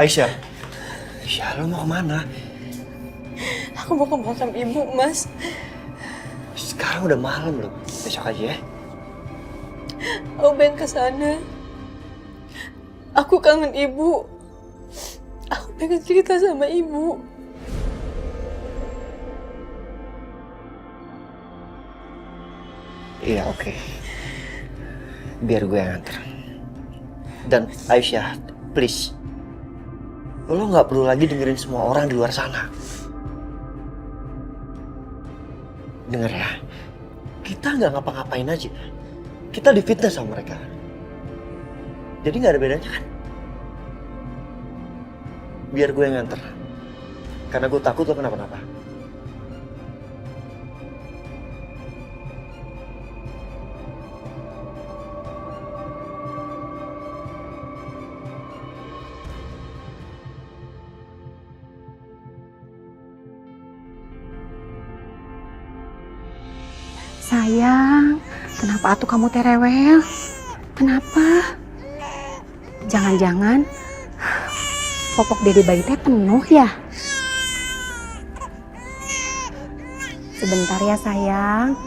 Aisyah. Aisyah, lo mau kemana? Aku mau ke makam ibu, Mas. Sekarang udah malam loh. Besok aja ya. Aku pengen ke sana. Aku kangen ibu. Aku pengen cerita sama ibu. Iya, oke. Biar gue yang antar. Dan Aisyah, please. Lo nggak perlu lagi dengerin semua orang di luar sana. Dengar ya, kita nggak ngapa-ngapain aja. Kita difitnah sama mereka. Jadi nggak ada bedanya kan? Biar gue yang nganter. Karena gue takut lo kenapa-napa. Sayang, kenapa atuh kamu teh rewel? Kenapa? Jangan-jangan popok dede bayi teh penuh ya? Sebentar ya sayang,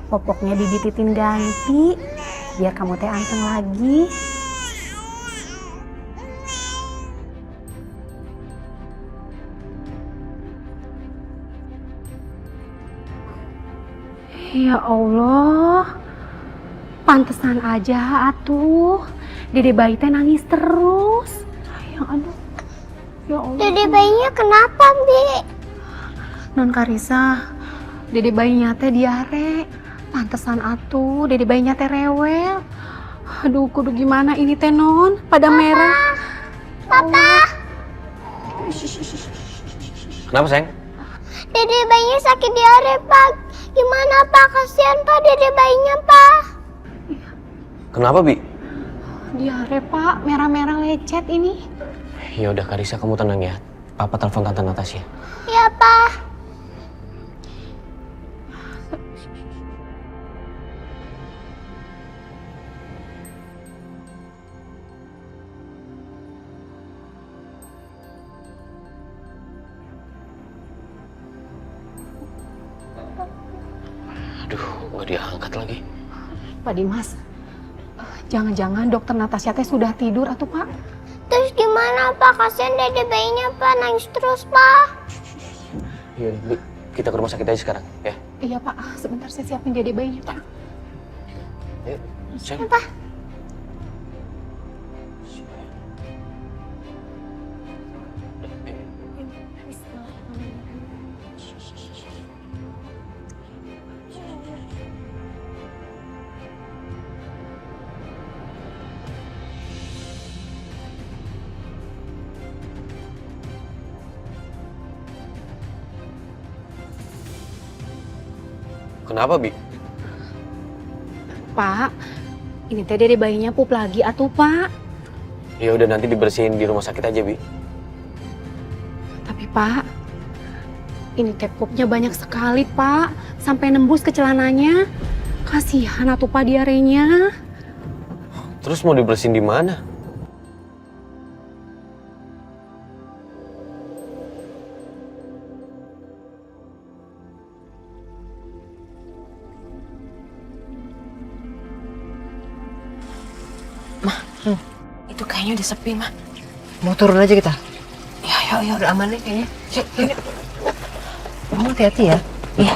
popoknya Bibi Titin ganti, biar kamu teh anteng lagi. Ya Allah, pantesan aja atuh, dede bayi teh nangis terus. Ya aduh, ya Allah. Dede bayinya kenapa, Bi? Non Karisa, dede bayinya teh diare. Pantesan atuh, dede bayinya teh rewel. Aduh, kudu gimana ini teh non, pada merah. Papa. Kenapa sayang? Dede bayinya sakit diare, Pak. Gimana Pak? Kasihan Pak dede bayinya Pak. Kenapa, Bi? Diare Pak, merah-merah lecet ini. Ya udah Karisa, kamu tenang ya. Papa telepon Tante Natasha. Iya Pak. Aduh, nggak diangkat lagi. Pak Dimas, jangan-jangan dokter Natasha teh sudah tidur atau Pak? Terus gimana Pak? Kasihan dede bayinya Pak, nangis terus Pak. Iya, Bi, kita ke rumah sakit aja sekarang, ya. Iya Pak, sebentar saya siapin dede bayinya Pak. Ayo, sayang. Pak. Kenapa, Bi? Pak, ini teh dede bayinya pup lagi atuh Pak. Ya udah, nanti dibersihin di rumah sakit aja, Bi. Tapi Pak, ini teh pupnya banyak sekali Pak, sampai nembus ke celananya. Kasihan atuh Pak diarenya. Terus mau dibersihin di mana? Itu kayaknya udah sepi, Mah. Mau turun aja kita? Ya, yuk, udah aman nih kayaknya. Yuk. Kamu hati-hati ya. Iya.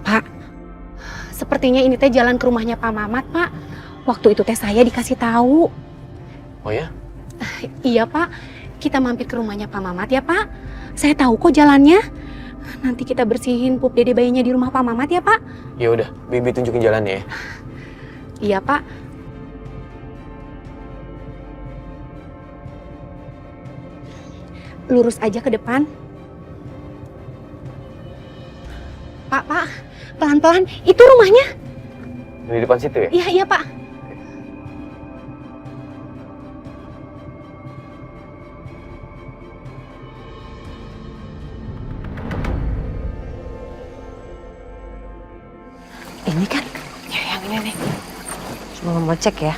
Pak, sepertinya ini teh jalan ke rumahnya Pak Mamat, Pak. Waktu itu teh saya dikasih tahu. Oh ya? Iya Pak, kita mampir ke rumahnya Pak Mamat ya Pak. Saya tahu kok jalannya. Nanti kita bersihin pup dede bayinya di rumah Pak Mamat ya Pak. Ya udah, Bibi tunjukin jalannya ya. Iya Pak. Lurus aja ke depan. Pak, pelan-pelan. Itu rumahnya. Di depan situ ya? Iya Pak. Ini kan? Ya, yang ini nih. Cuma mau cek ya.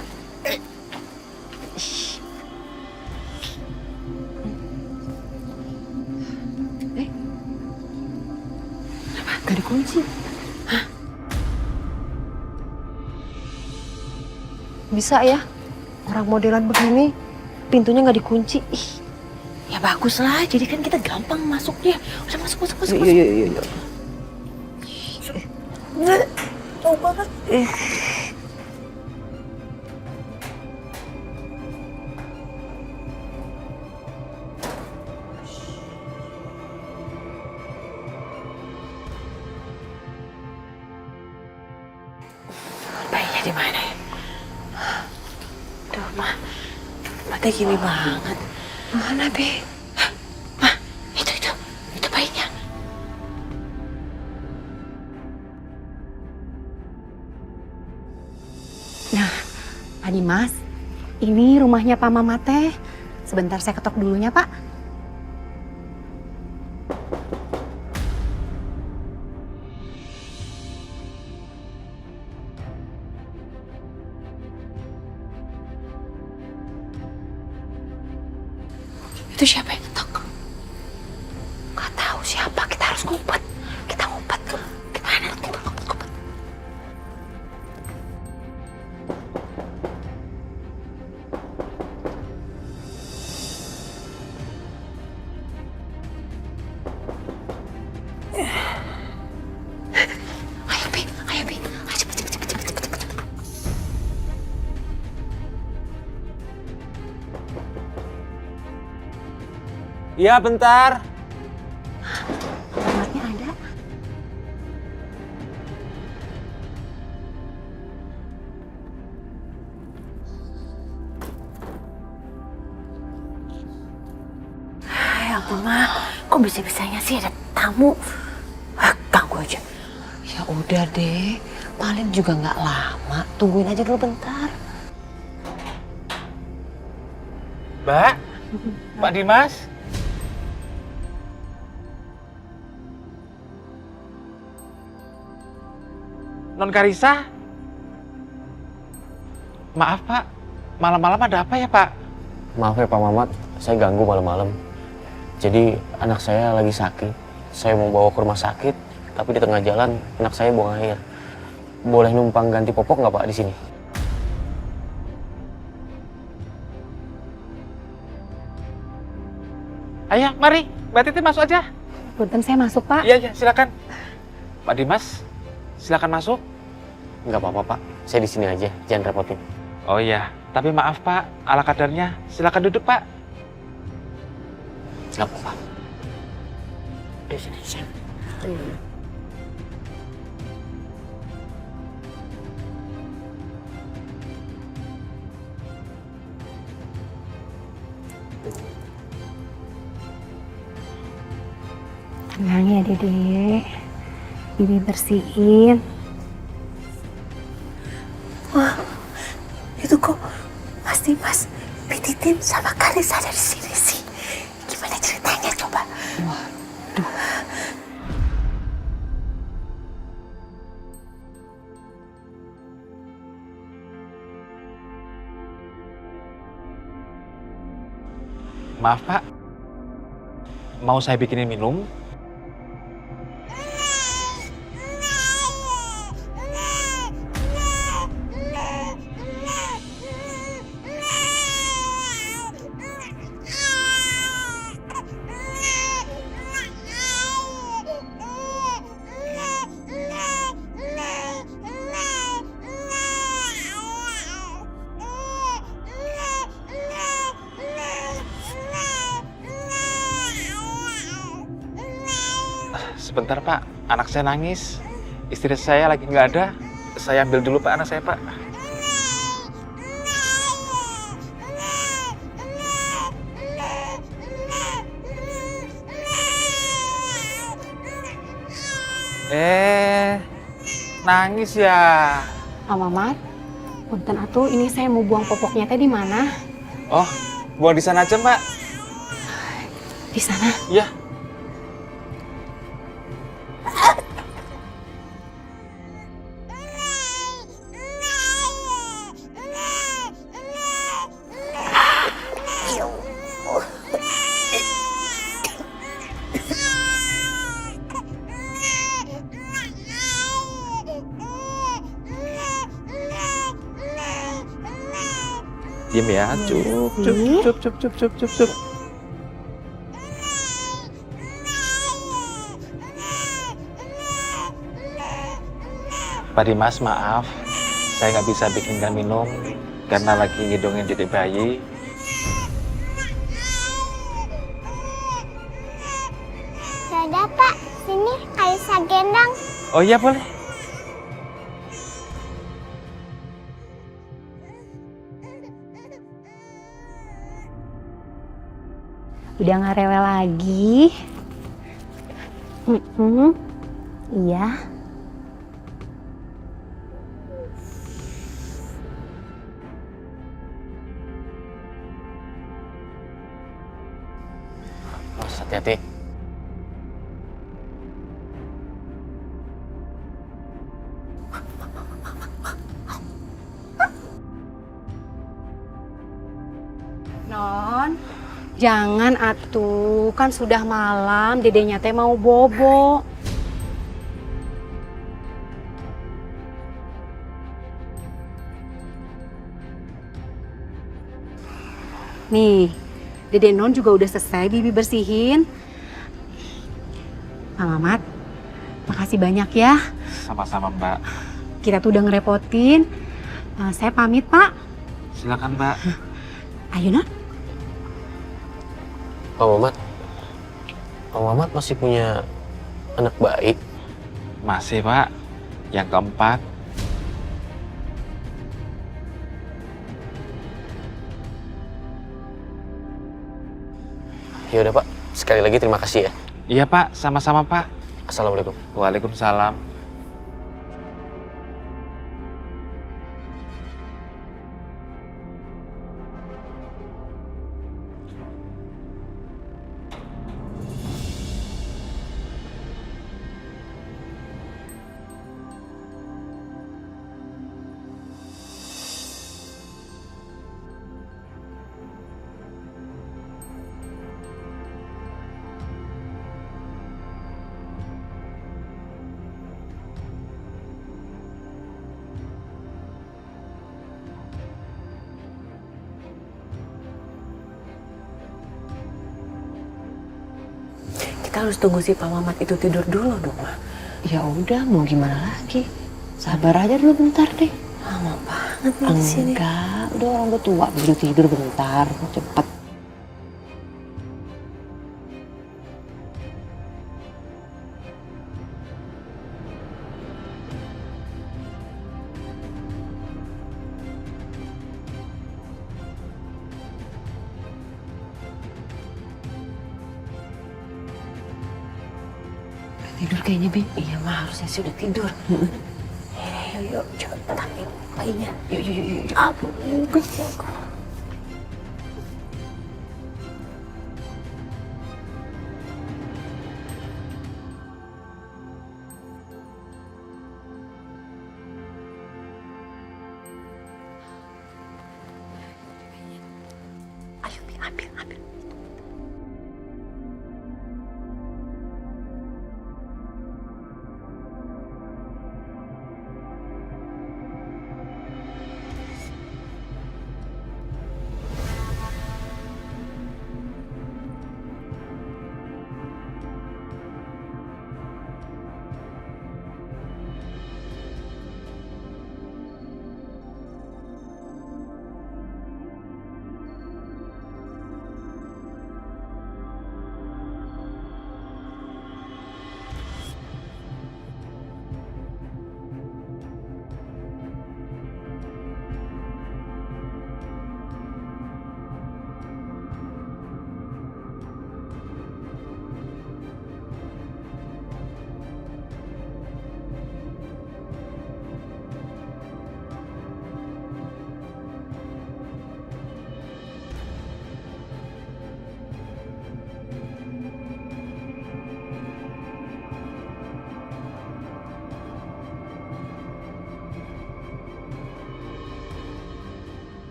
Kenapa? Gak dikunci? Hah? Bisa ya? Orang modelan begini, pintunya nggak dikunci. Ih, ya bagus lah. Jadi kan kita gampang masuknya. Udah masuk. Iya. Jauh banget. Bayinya di mana ya? Duh, mata gini banget. Mana, Be? Mah, itu bayinya. Nah, Pak Dimas, ini rumahnya Pak Mamat teh. Sebentar saya ketok dulunya, Pak. Itu siapa yang ketok? Gak tahu siapa, kita harus ngumpet. Kita ngumpet. Gimana? Ngumpet. Ayo, Bi. Ayo, cepet. Iya, bentar. Kamarnya ada. Kok bisa-bisanya sih ada tamu? Ganggu aja. Ya udah deh, paling juga nggak lama. Tungguin aja dulu bentar. Mbak, Pak Dimas. Non Karisa. Maaf Pak, malam-malam ada apa ya Pak? Maaf ya Pak Mamat, saya ganggu malam-malam. Jadi anak saya lagi sakit. Saya mau bawa ke rumah sakit, tapi di tengah jalan anak saya buang air. Boleh numpang ganti popok nggak Pak di sini? Ayo, mari, Mbak Titi masuk aja. Punten, saya masuk, Pak. Iya, silakan. Pak Dimas, silakan masuk. Nggak apa-apa Pak, saya di sini aja, jangan repotin. Oh iya, tapi maaf Pak, ala kadarnya. Silakan duduk Pak. Nggak apa-apa. Di sini, sini. Tenang ya, Dede. Bibi bersihin. Wah, itu kok Mas Dimas, Pititin sama Karisa ada di sini sih. Gimana ceritanya coba? Waduh. Maaf Pak, mau saya bikinin minum? Sebentar Pak, anak saya nangis. Istri saya lagi nggak ada. Saya ambil dulu Pak anak saya Pak. Nangis ya. Pak Mamat, punten atuh, ini saya mau buang popoknya teh di mana? Oh, buang di sana aja Mbak. Di sana? Iya. Diam ya, cup. Pak Dimas, maaf, saya nggak bisa bikinkan minum karena lagi ngidongin Dede bayi. Dadah Pak, sini Karisa gendong. Oh iya boleh. Udah nggak rewel lagi? Iya. Mas, hati-hati. Non, jangan atuh, kan sudah malam, dedenya teh mau bobo. Nih, Dede Non juga udah selesai Bibi bersihin. Pak Mamat, makasih banyak ya. Sama-sama Mbak. Kita tuh udah ngerepotin. Saya pamit Pak. Silakan Mbak. Ayo Non. Pak Mamat masih punya anak bayi? Masih Pak, yang keempat. Ya udah Pak, sekali lagi terima kasih ya. Iya Pak, sama-sama Pak. Assalamualaikum. Waalaikumsalam. Kita harus tunggu si Pak Mamat itu tidur dulu dong, Ma. Ya udah, mau gimana lagi? Sabar aja dulu bentar deh. Lama banget nih di sini. Enggak, udah orang udah tua, baru tidur bentar, cepet. Tidur kayaknya, Bi. Iya, Ma, harusnya sih udah tidur. Yuk, cepet ambil bayinya. Yuk. Ayo, Bi, ambil.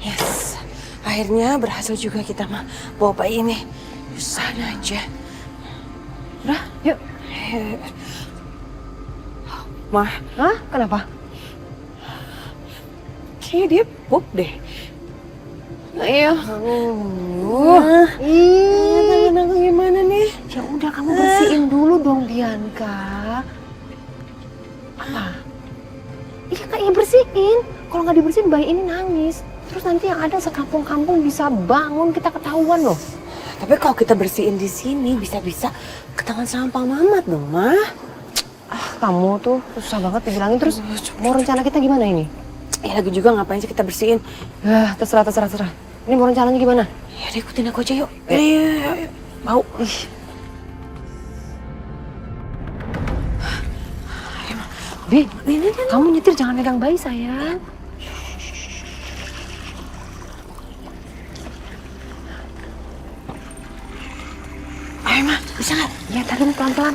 Yes, akhirnya berhasil juga kita mah bawa bayi ini. Sana aja. Udah, yuk. Mah, hah? Kenapa? Kayaknya dia pup deh. Ayo. Tangan aku gimana nih? Ya udah, kamu bersihin dulu dong, Bianca. Apa? Iya, kayaknya bersihin. Kalau nggak dibersihin, bayi ini nangis. Terus nanti yang ada sekampung-kampung bisa bangun, kita ketahuan loh. Tapi kalau kita bersihin di sini, bisa-bisa ketahuan sama Pak Mamat dong, Mah. Kamu tuh susah banget dibilangin. Terus mau rencana kita gimana ini? Ya lagi juga ngapain sih kita bersihin? Terserah. Ini mau rencananya gimana? Ya udah, ikutin aku aja yuk. Yuk. Mau. Bi, ini kamu nyetir jangan megang bayi, sayang. Ayo, Ma, bisa nggak? Ya, taruh pelan-pelan.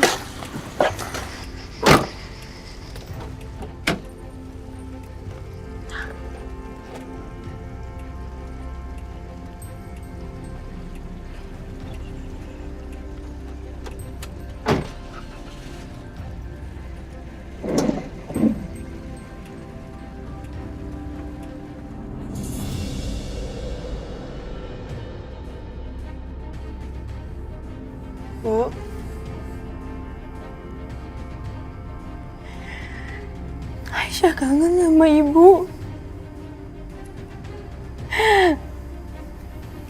Bu, Aisyah kangen sama ibu.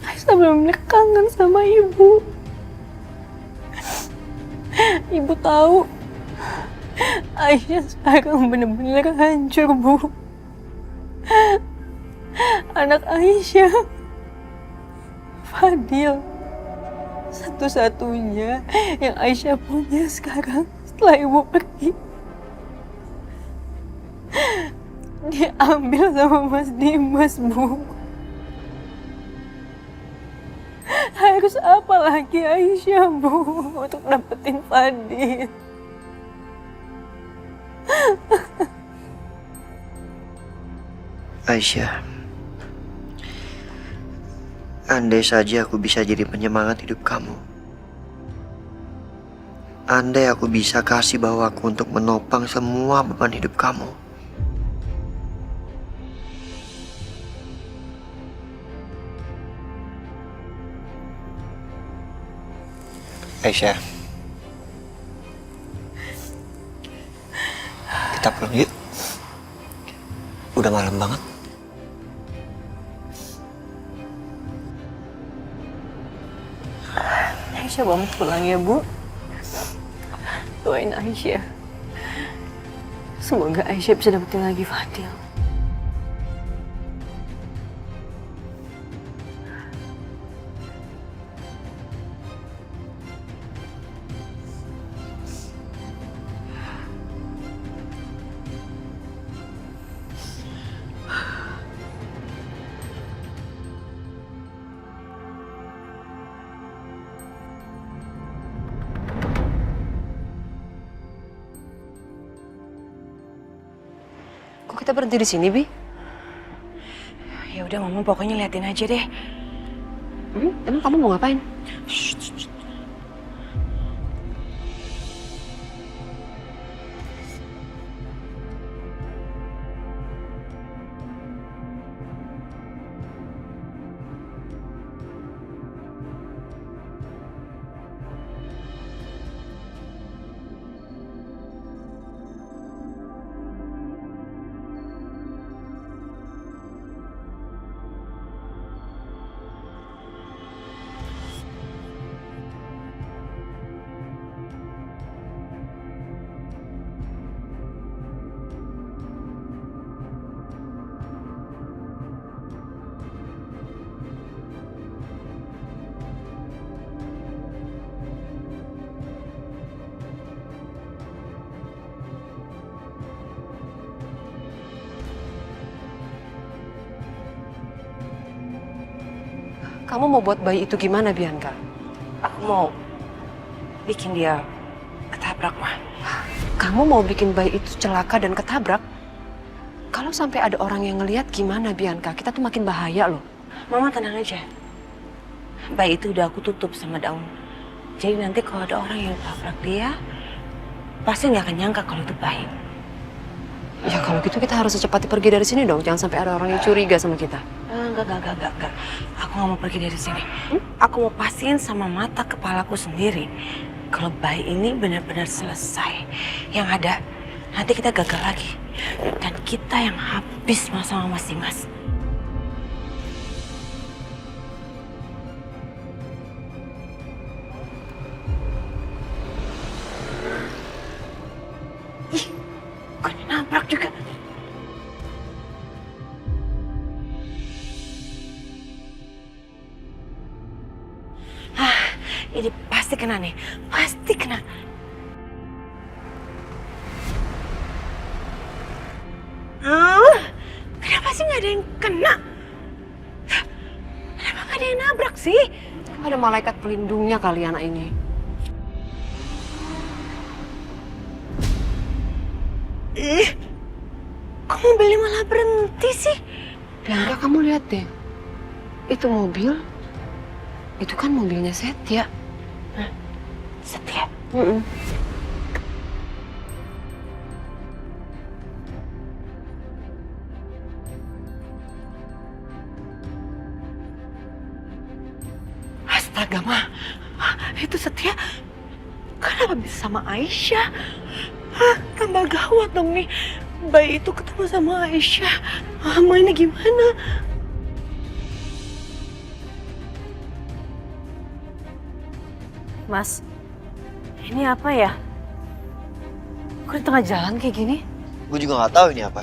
Aisyah benar-benar kangen sama ibu. Ibu tahu Aisyah sekarang benar-benar hancur, Bu. Anak Aisyah, Fadil, satu-satunya yang Aisyah punya sekarang setelah ibu pergi, diambil sama Mas Dimas, Bu. Harus apa lagi Aisyah, Bu, untuk dapetin Fadil? Aisyah, andai saja aku bisa jadi penyemangat hidup kamu. Andai aku bisa kasih bawaku untuk menopang semua beban hidup kamu. Aisyah, kita pulang yuk. Udah malam banget. Aisyah mau pulang ya, Bu. Doain Aisyah. Semoga Aisyah bisa dapetin lagi Fadil. Kok kita berhenti di sini, Bi? Ya udah, Mama pokoknya liatin aja deh. Emang kamu mau ngapain? Kamu mau buat bayi itu gimana, Bianca? Aku mau bikin dia ketabrak, Ma. Kamu mau bikin bayi itu celaka dan ketabrak? Kalau sampai ada orang yang ngelihat gimana, Bianca? Kita tuh makin bahaya loh. Mama tenang aja. Bayi itu udah aku tutup sama daun. Jadi nanti kalau ada orang yang tabrak dia, pasti nggak akan nyangka kalau itu bayi. Ya kalau gitu kita harus secepatnya pergi dari sini dong. Jangan sampai ada orang yang curiga sama kita. Enggak. Aku nggak mau pergi dari sini. Aku mau pastiin sama mata kepalaku sendiri kalau bayi ini benar-benar selesai. Yang ada, nanti kita gagal lagi. Dan kita yang habis sama Mas Dimas. Ih, kok nabrak juga. Ini pasti kena nih, pasti kena. Kenapa sih nggak ada yang kena? Kenapa nggak ada yang nabrak sih? Ada malaikat pelindungnya kali anak ini. Kok mobilnya malah berhenti sih? Bianca, kamu lihat deh. Itu mobil, itu kan mobilnya Setia. Setia? Astaga, Ma. Itu Setia kenapa bisa sama Aisyah? Tambah gawat dong nih. Bayi itu ketemu sama Aisyah. Ma, ini gimana? Mas, ini apa ya? Kok di tengah jalan kayak gini? Gue juga nggak tahu ini apa.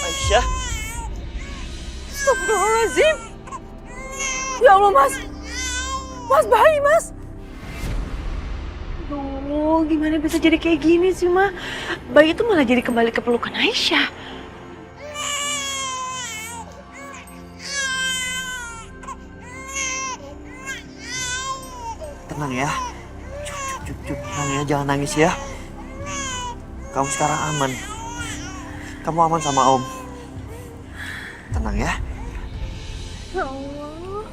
Aisyah. Astagfirullahaladzim. Ya Allah, Mas. Mas, bayi, Mas. Aduh, gimana bisa jadi kayak gini sih, Ma? Bayi itu malah jadi kembali ke pelukan Aisyah. Tenang ya. Cuk. Tenang ya, jangan nangis ya. Kamu sekarang aman. Kamu aman sama Om. Tenang ya. Ya Allah.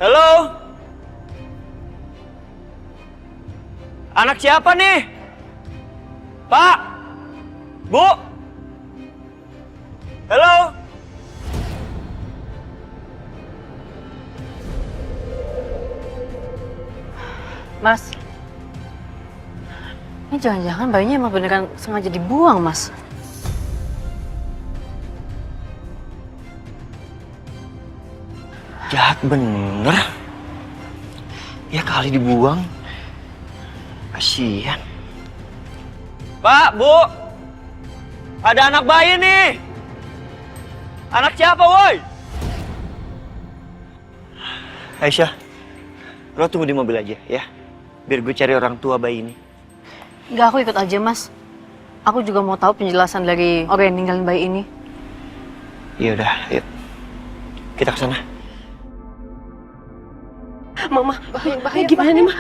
Halo? Anak siapa nih? Pak? Bu? Halo? Mas, ini jangan-jangan bayinya emang beneran sengaja dibuang, Mas. Jahat bener. Ya kali dibuang. Kasihan. Pak, Bu. Ada anak bayi nih. Anak siapa, woi? Aisyah, lo tunggu di mobil aja ya. Biar gue cari orang tua bayi ini. Enggak, aku ikut aja, Mas. Aku juga mau tahu penjelasan dari orang yang ninggalin bayi ini. Ya udah, yuk. Kita ke sana. Mama, bahaya gimana nih, Ma?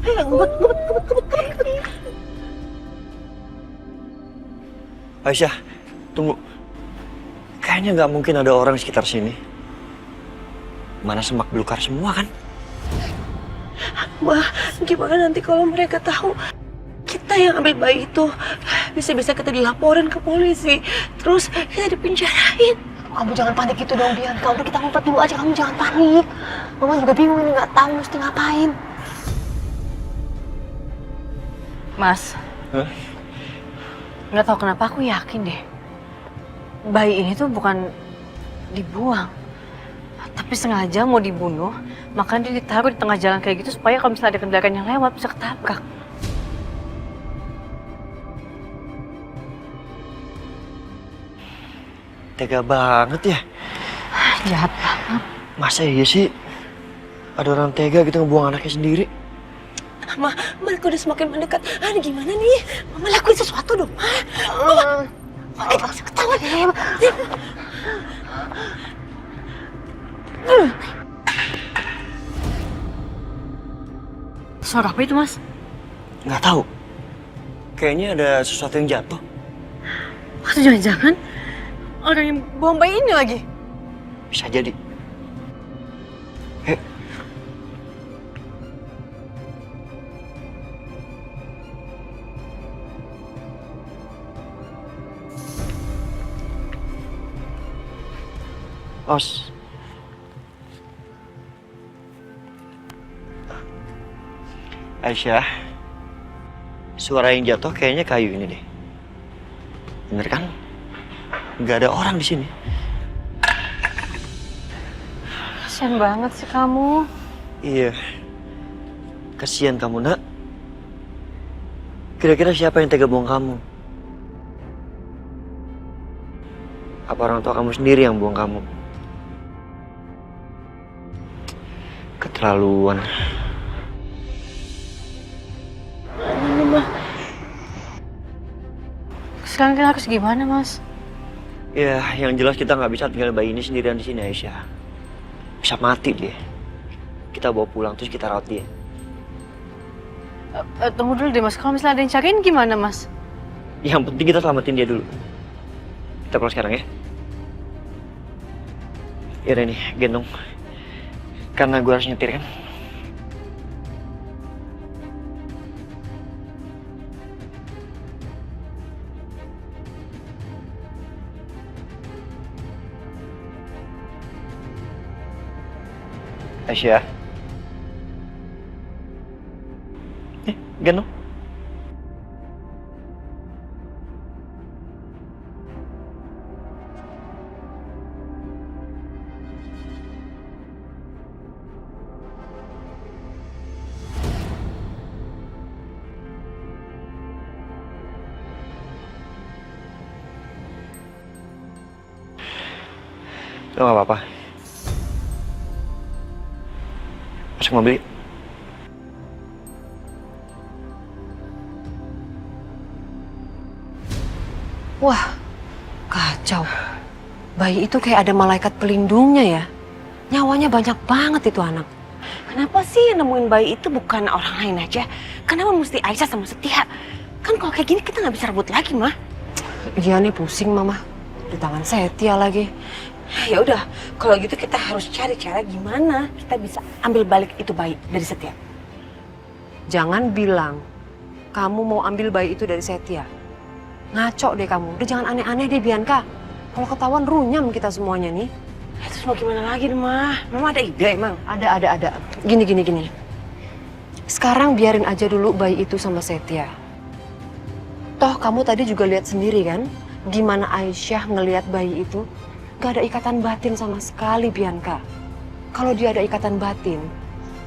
Ngebut. Aisyah, tunggu. Kayaknya nggak mungkin ada orang di sekitar sini. Mana semak belukar semua kan? Wah, gimana nanti kalau mereka tahu kita yang ambil bayi itu? Bisa-bisa kita dilaporin ke polisi, terus kita dipenjarain. Kamu jangan panik gitu dong, Bianca. Udah kita ngumpet dulu aja, kamu jangan panik. Mama juga bingung ini, nggak tahu mesti ngapain. Mas, nggak tahu kenapa aku yakin deh. Bayi ini tuh bukan dibuang, tapi sengaja mau dibunuh. Makanya dia ditaruh di tengah jalan kayak gitu supaya kalau misalnya ada kendaraan yang lewat bisa ketabrak. Tega banget ya. Jahat banget. Masa iya sih ada orang tega gitu ngebuang anaknya sendiri? Ma, mereka udah semakin mendekat. Ini gimana nih? Mama lakuin sesuatu dong, Ma. Oke, ketahuan. Suara apa itu, Mas? Nggak tahu. Kayaknya ada sesuatu yang jatuh. Mas, jangan-jangan orang yang buang bayi ini lagi? Bisa jadi. Os. Aisyah, suara yang jatuh kayaknya kayu ini deh. Bener kan? Nggak ada orang di sini. Kasian banget sih kamu. Iya. Kasihan kamu, Nak. Kira-kira siapa yang tega buang kamu? Apa orang tua kamu sendiri yang buang kamu? Keterlaluan. Ini mah. Sekarang kita harus gimana, Mas? Ya, yang jelas kita nggak bisa tinggal bayi ini sendirian di sini, Aisyah. Bisa mati dia. Kita bawa pulang terus kita rawat dia. Tunggu dulu deh, Mas. Kalau misalnya ada yang cariin gimana, Mas? Yang penting kita selamatin dia dulu. Kita pulang sekarang ya. Ya udah nih, gendong. Karena gue harus nyetir kan. Aisyah. Gendong. Lo gak apa-apa. Masuk mobil. Wah, kacau. Bayi itu kayak ada malaikat pelindungnya ya. Nyawanya banyak banget itu anak. Kenapa sih yang nemuin bayi itu bukan orang lain aja? Kenapa mesti Aisyah sama Setia? Kan kalau kayak gini kita nggak bisa rebut lagi, Mah. Iya nih pusing Mama. Di tangan Setia lagi. Ya udah, kalau gitu kita harus cari cara gimana kita bisa ambil balik itu bayi dari Setia. Jangan bilang kamu mau ambil bayi itu dari Setia. Ngaco deh kamu. Udah jangan aneh-aneh deh Bianca. Kalau ketahuan runyam kita semuanya nih. Terus mau gimana lagi nih, Mah? Mama ada ide emang? Ada. Gini. Sekarang biarin aja dulu bayi itu sama Setia. Toh kamu tadi juga lihat sendiri kan, gimana Aisyah ngelihat bayi itu. Gak ada ikatan batin sama sekali, Bianca. Kalau dia ada ikatan batin,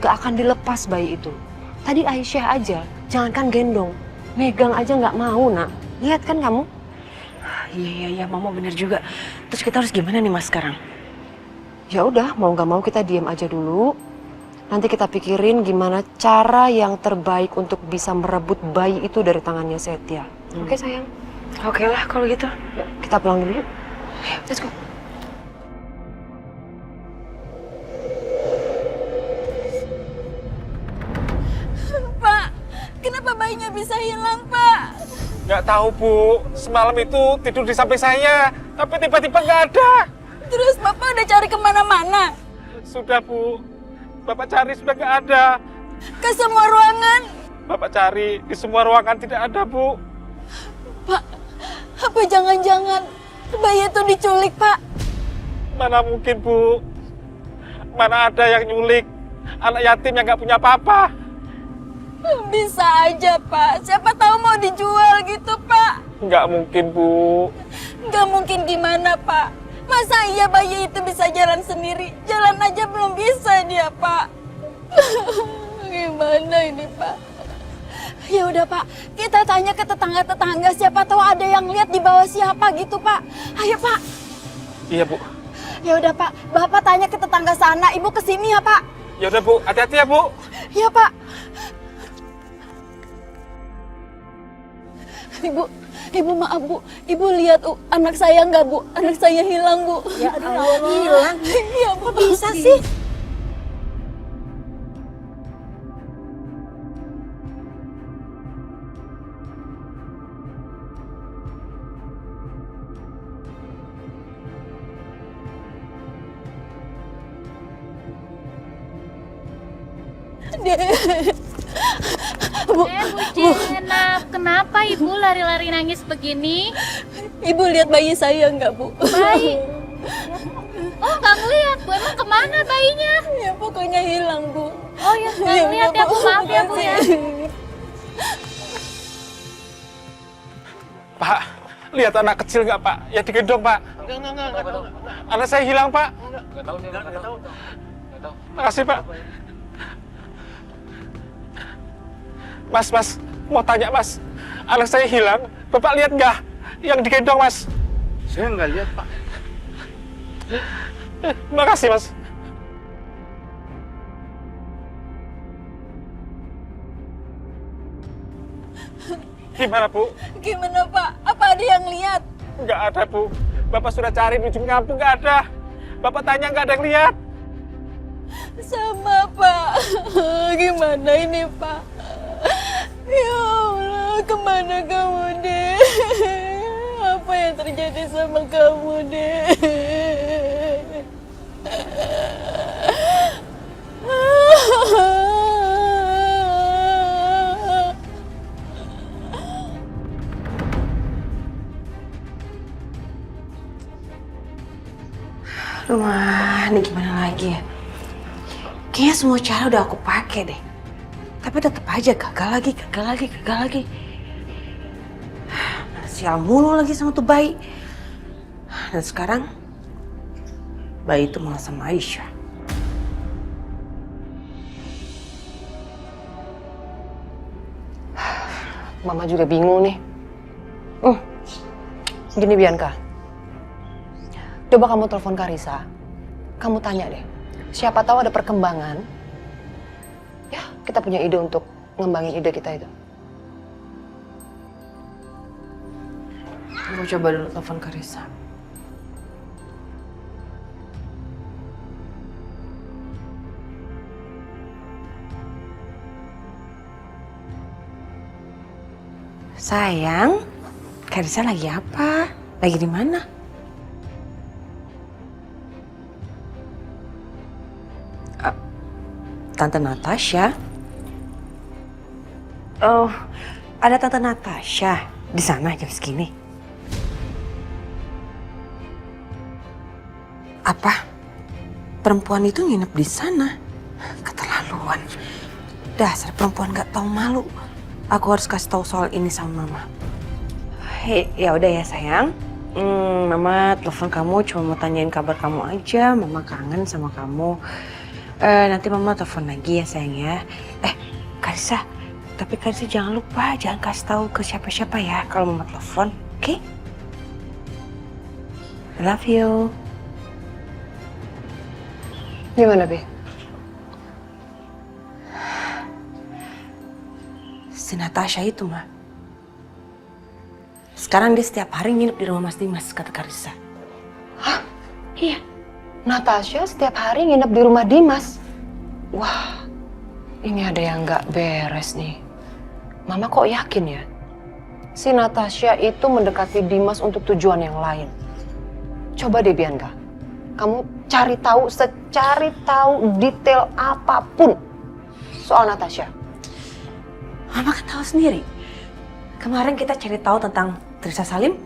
gak akan dilepas bayi itu. Tadi Aisyah aja, jangankan gendong, megang aja gak mau, nak. Lihat kan kamu? Iya, Mama bener juga. Terus kita harus gimana nih, Mas, sekarang? Ya udah, mau gak mau kita diam aja dulu. Nanti kita pikirin gimana cara yang terbaik untuk bisa merebut bayi itu dari tangannya Setia. Oke, sayang? Oke lah kalau gitu. Kita pulang dulu yuk. Let's go. Pak, kenapa bayinya bisa hilang, Pak? Nggak tahu, Bu. Semalam itu tidur di samping saya, tapi tiba-tiba nggak ada. Terus Bapak udah cari kemana-mana? Sudah, Bu. Bapak cari sudah nggak ada. Ke semua ruangan? Bapak cari di semua ruangan tidak ada, Bu. Pak, apa jangan-jangan bayi itu diculik, Pak? Mana mungkin, Bu. Mana ada yang nyulik anak yatim yang nggak punya apa-apa. Bisa aja, Pak. Siapa tahu mau dijual gitu, Pak. Nggak mungkin, Bu. Nggak mungkin gimana, Pak? Masa iya bayi itu bisa jalan sendiri? Jalan aja belum bisa dia, Pak. Gimana ini, Pak? Ya udah, Pak. Kita tanya ke tetangga-tetangga, siapa tahu ada yang lihat di bawah siapa gitu, Pak. Ayo, Pak. Iya, Bu. Ya udah, Pak. Bapak tanya ke tetangga sana, Ibu kesini ya, Pak. Ya udah, Bu. Hati-hati ya, Bu. Ya, Pak. Ibu maaf, Bu. Ibu lihat anak saya nggak, Bu? Anak saya hilang, Bu. Ya Allah, hilang? Iya, Bu. Kok bisa sih? Bu Jenab, kenapa Ibu lari-lari nangis begini? Ibu lihat bayi saya nggak, Bu? Bayi? Oh, nggak ngeliat, Bu. Emang kemana bayinya? Ya, pokoknya hilang, Bu. Oh ya, nggak ngeliat ya, Bu. Maaf ya, Bu ya. Pak, lihat anak kecil nggak, Pak? Ya digendong, Pak. Enggak tahu. Anak saya hilang, Pak. Enggak tahu. Makasih, Pak. Mas, mau tanya, Mas. Anak saya hilang. Bapak lihat nggak yang digendong, Mas? Saya nggak lihat, Pak. Makasih, Mas. Gimana, Bu? Gimana, Pak? Apa ada yang lihat? Nggak ada, Bu. Bapak sudah cari di ujung kampung, nggak ada. Bapak tanya, nggak ada yang lihat. Sama, Pak. Gimana ini, Pak? Ya Allah, kemana kamu, Dek? Apa yang terjadi sama kamu, Dek? Aduh, Ma, ini gimana lagi ya? Kayaknya semua cara udah aku pakai deh. Tapi tetap aja gagal lagi. Sial mulu lagi sama tuh bayi. Dan sekarang bayi itu malah sama Aisyah. Mama juga bingung nih. Gini Bianca, coba kamu telepon Karissa, kamu tanya deh, siapa tahu ada perkembangan. Ya, kita punya ide untuk ngembangin ide kita itu. Aku coba dulu telepon Karissa. Sayang, Karissa lagi apa? Lagi di mana? Tante Natasha? Oh, ada Tante Natasha di sana jam segini. Apa? Perempuan itu nginep di sana? Keterlaluan. Dasar perempuan gak tahu malu. Aku harus kasih tahu soal ini sama Mama. Hei, ya udah ya sayang. Mama telepon kamu cuma mau tanyain kabar kamu aja. Mama kangen sama kamu. Nanti Mama telepon lagi ya sayang ya. Karissa, tapi Karissa jangan lupa jangan kasih tahu ke siapa-siapa ya kalau Mama telepon, oke? I love you. Gimana, Bi? Si Natasha itu, Ma. Sekarang dia setiap hari nginep di rumah Mas Dimas, kata Karissa. Hah? Iya. Natasha setiap hari nginep di rumah Dimas. Wah, ini ada yang nggak beres nih. Mama kok yakin ya? Si Natasha itu mendekati Dimas untuk tujuan yang lain. Coba deh Bianca, kamu cari tahu detail apapun soal Natasha. Mama kan tahu sendiri. Kemarin kita cari tahu tentang Trisha Salim,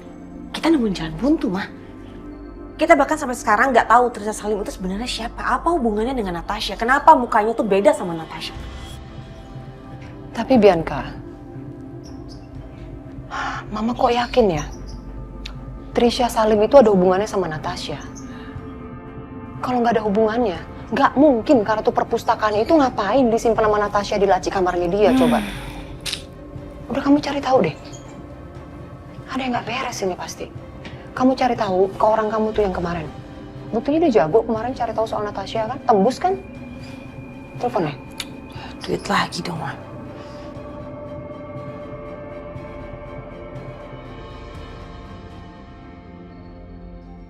kita nemuin jalan buntu, Ma. Kita bahkan sampai sekarang nggak tahu Trisha Salim itu sebenarnya siapa, apa hubungannya dengan Natasha, kenapa mukanya tuh beda sama Natasha. Tapi Bianca, Mama kok yakin ya? Trisha Salim itu ada hubungannya sama Natasha. Kalau nggak ada hubungannya, nggak mungkin kartu perpustakaan itu ngapain disimpan sama Natasha di laci kamarnya dia, coba. Udah kamu cari tahu deh. Ada yang nggak beres ini pasti. Kamu cari tahu ke orang kamu tuh yang kemarin. Buktinya dia jago kemarin cari tahu soal Natasha kan, tembus kan? Telepon ya. Duit lagi dong, Ma.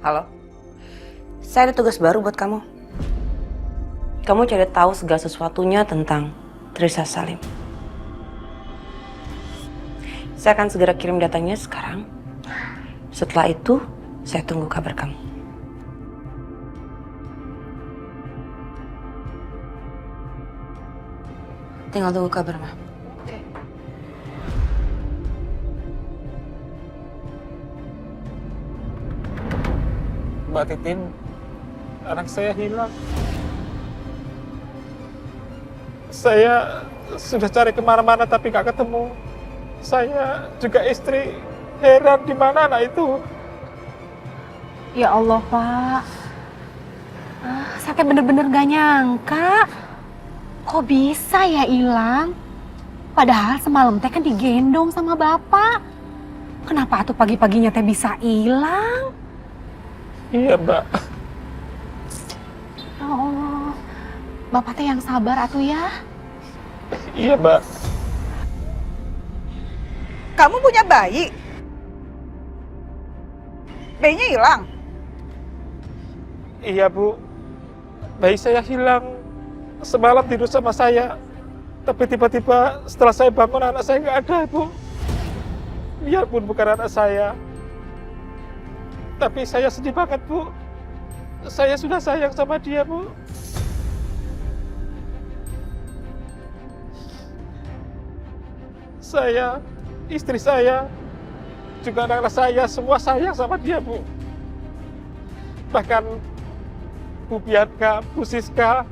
Halo? Saya ada tugas baru buat kamu. Kamu cari tahu segala sesuatunya tentang Trisha Salim. Saya akan segera kirim datanya sekarang. Setelah itu, saya tunggu kabar kamu. Tinggal tunggu kabar, Ma. Mbak Titin, anak saya hilang. Saya sudah cari kemana-mana tapi nggak ketemu. Saya juga istri heran di mana anak itu. Ya Allah, Pak. Saya teh bener-bener gak nyangka. Kok bisa ya hilang? Padahal semalam teh kan digendong sama Bapak. Kenapa tuh pagi-paginya teh bisa hilang? Iya, Mbak. Ya Allah. Bapak teh yang sabar atuh ya. Iya, Mbak. Kamu punya bayi? Bayinya hilang? Iya, Bu. Bayi saya hilang. Semalam tidur sama saya. Tapi tiba-tiba setelah saya bangun anak saya nggak ada, Bu. Biarpun bukan anak saya. Tapi saya sedih banget, Bu. Saya sudah sayang sama dia, Bu. Saya, istri saya, juga anak-anak saya, semua sayang sama dia, Bu. Bahkan Bu Bianca, Bu Siska,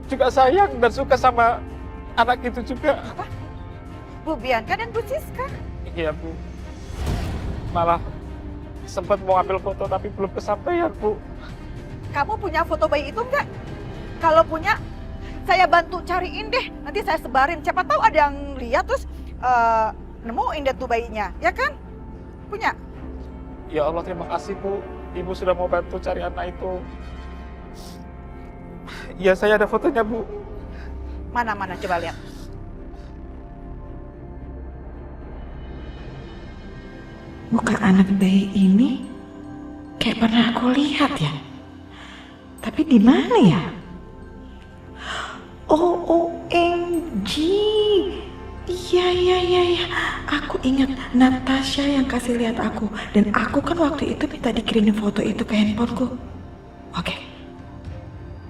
juga sayang dan suka sama anak itu juga. Bu Bianca dan Bu Siska. Iya Bu. Malah sempat mau ambil foto tapi belum kesampaian Bu. Kamu punya foto bayi itu enggak? Kalau punya, saya bantu cariin deh. Nanti saya sebarin. Siapa tahu ada yang lihat terus nemuin deh tuh bayinya, ya kan? Punya? Ya Allah, terima kasih Bu. Ibu sudah mau bantu cari anak itu. Ya, saya ada fotonya Bu. Mana-mana coba lihat. Muka anak bayi ini kayak pernah aku lihat ya. Tapi di mana ya? Oh, OMG. Iya. Aku ingat Natasha yang kasih lihat aku. Dan aku kan waktu itu minta dikirimin foto itu ke handphoneku. Oke.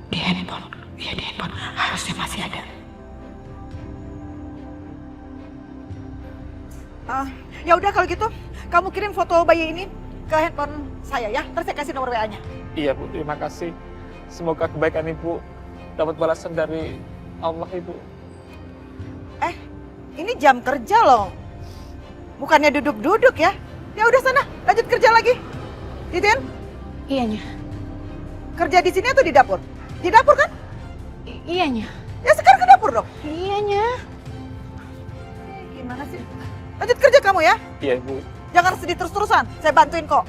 Di handphone. Iya, di handphone. Harusnya masih ada. Ya udah kalau gitu, kamu kirim foto bayi ini ke handphone saya ya. Terus saya kasih nomor WA-nya. Iya Bu, terima kasih. Semoga kebaikan Ibu dapat balasan dari Allah Ibu. Ini jam kerja loh. Bukannya duduk-duduk ya. Ya udah sana, lanjut kerja lagi. Titin? Iyanya. Kerja di sini atau di dapur? Di dapur kan? Iyanya. Ya sekarang ke dapur dong. Iyanya. Gimana sih? Lanjut kerja kamu ya. Iya Bu. Jangan sedih terus-terusan. Saya bantuin kok.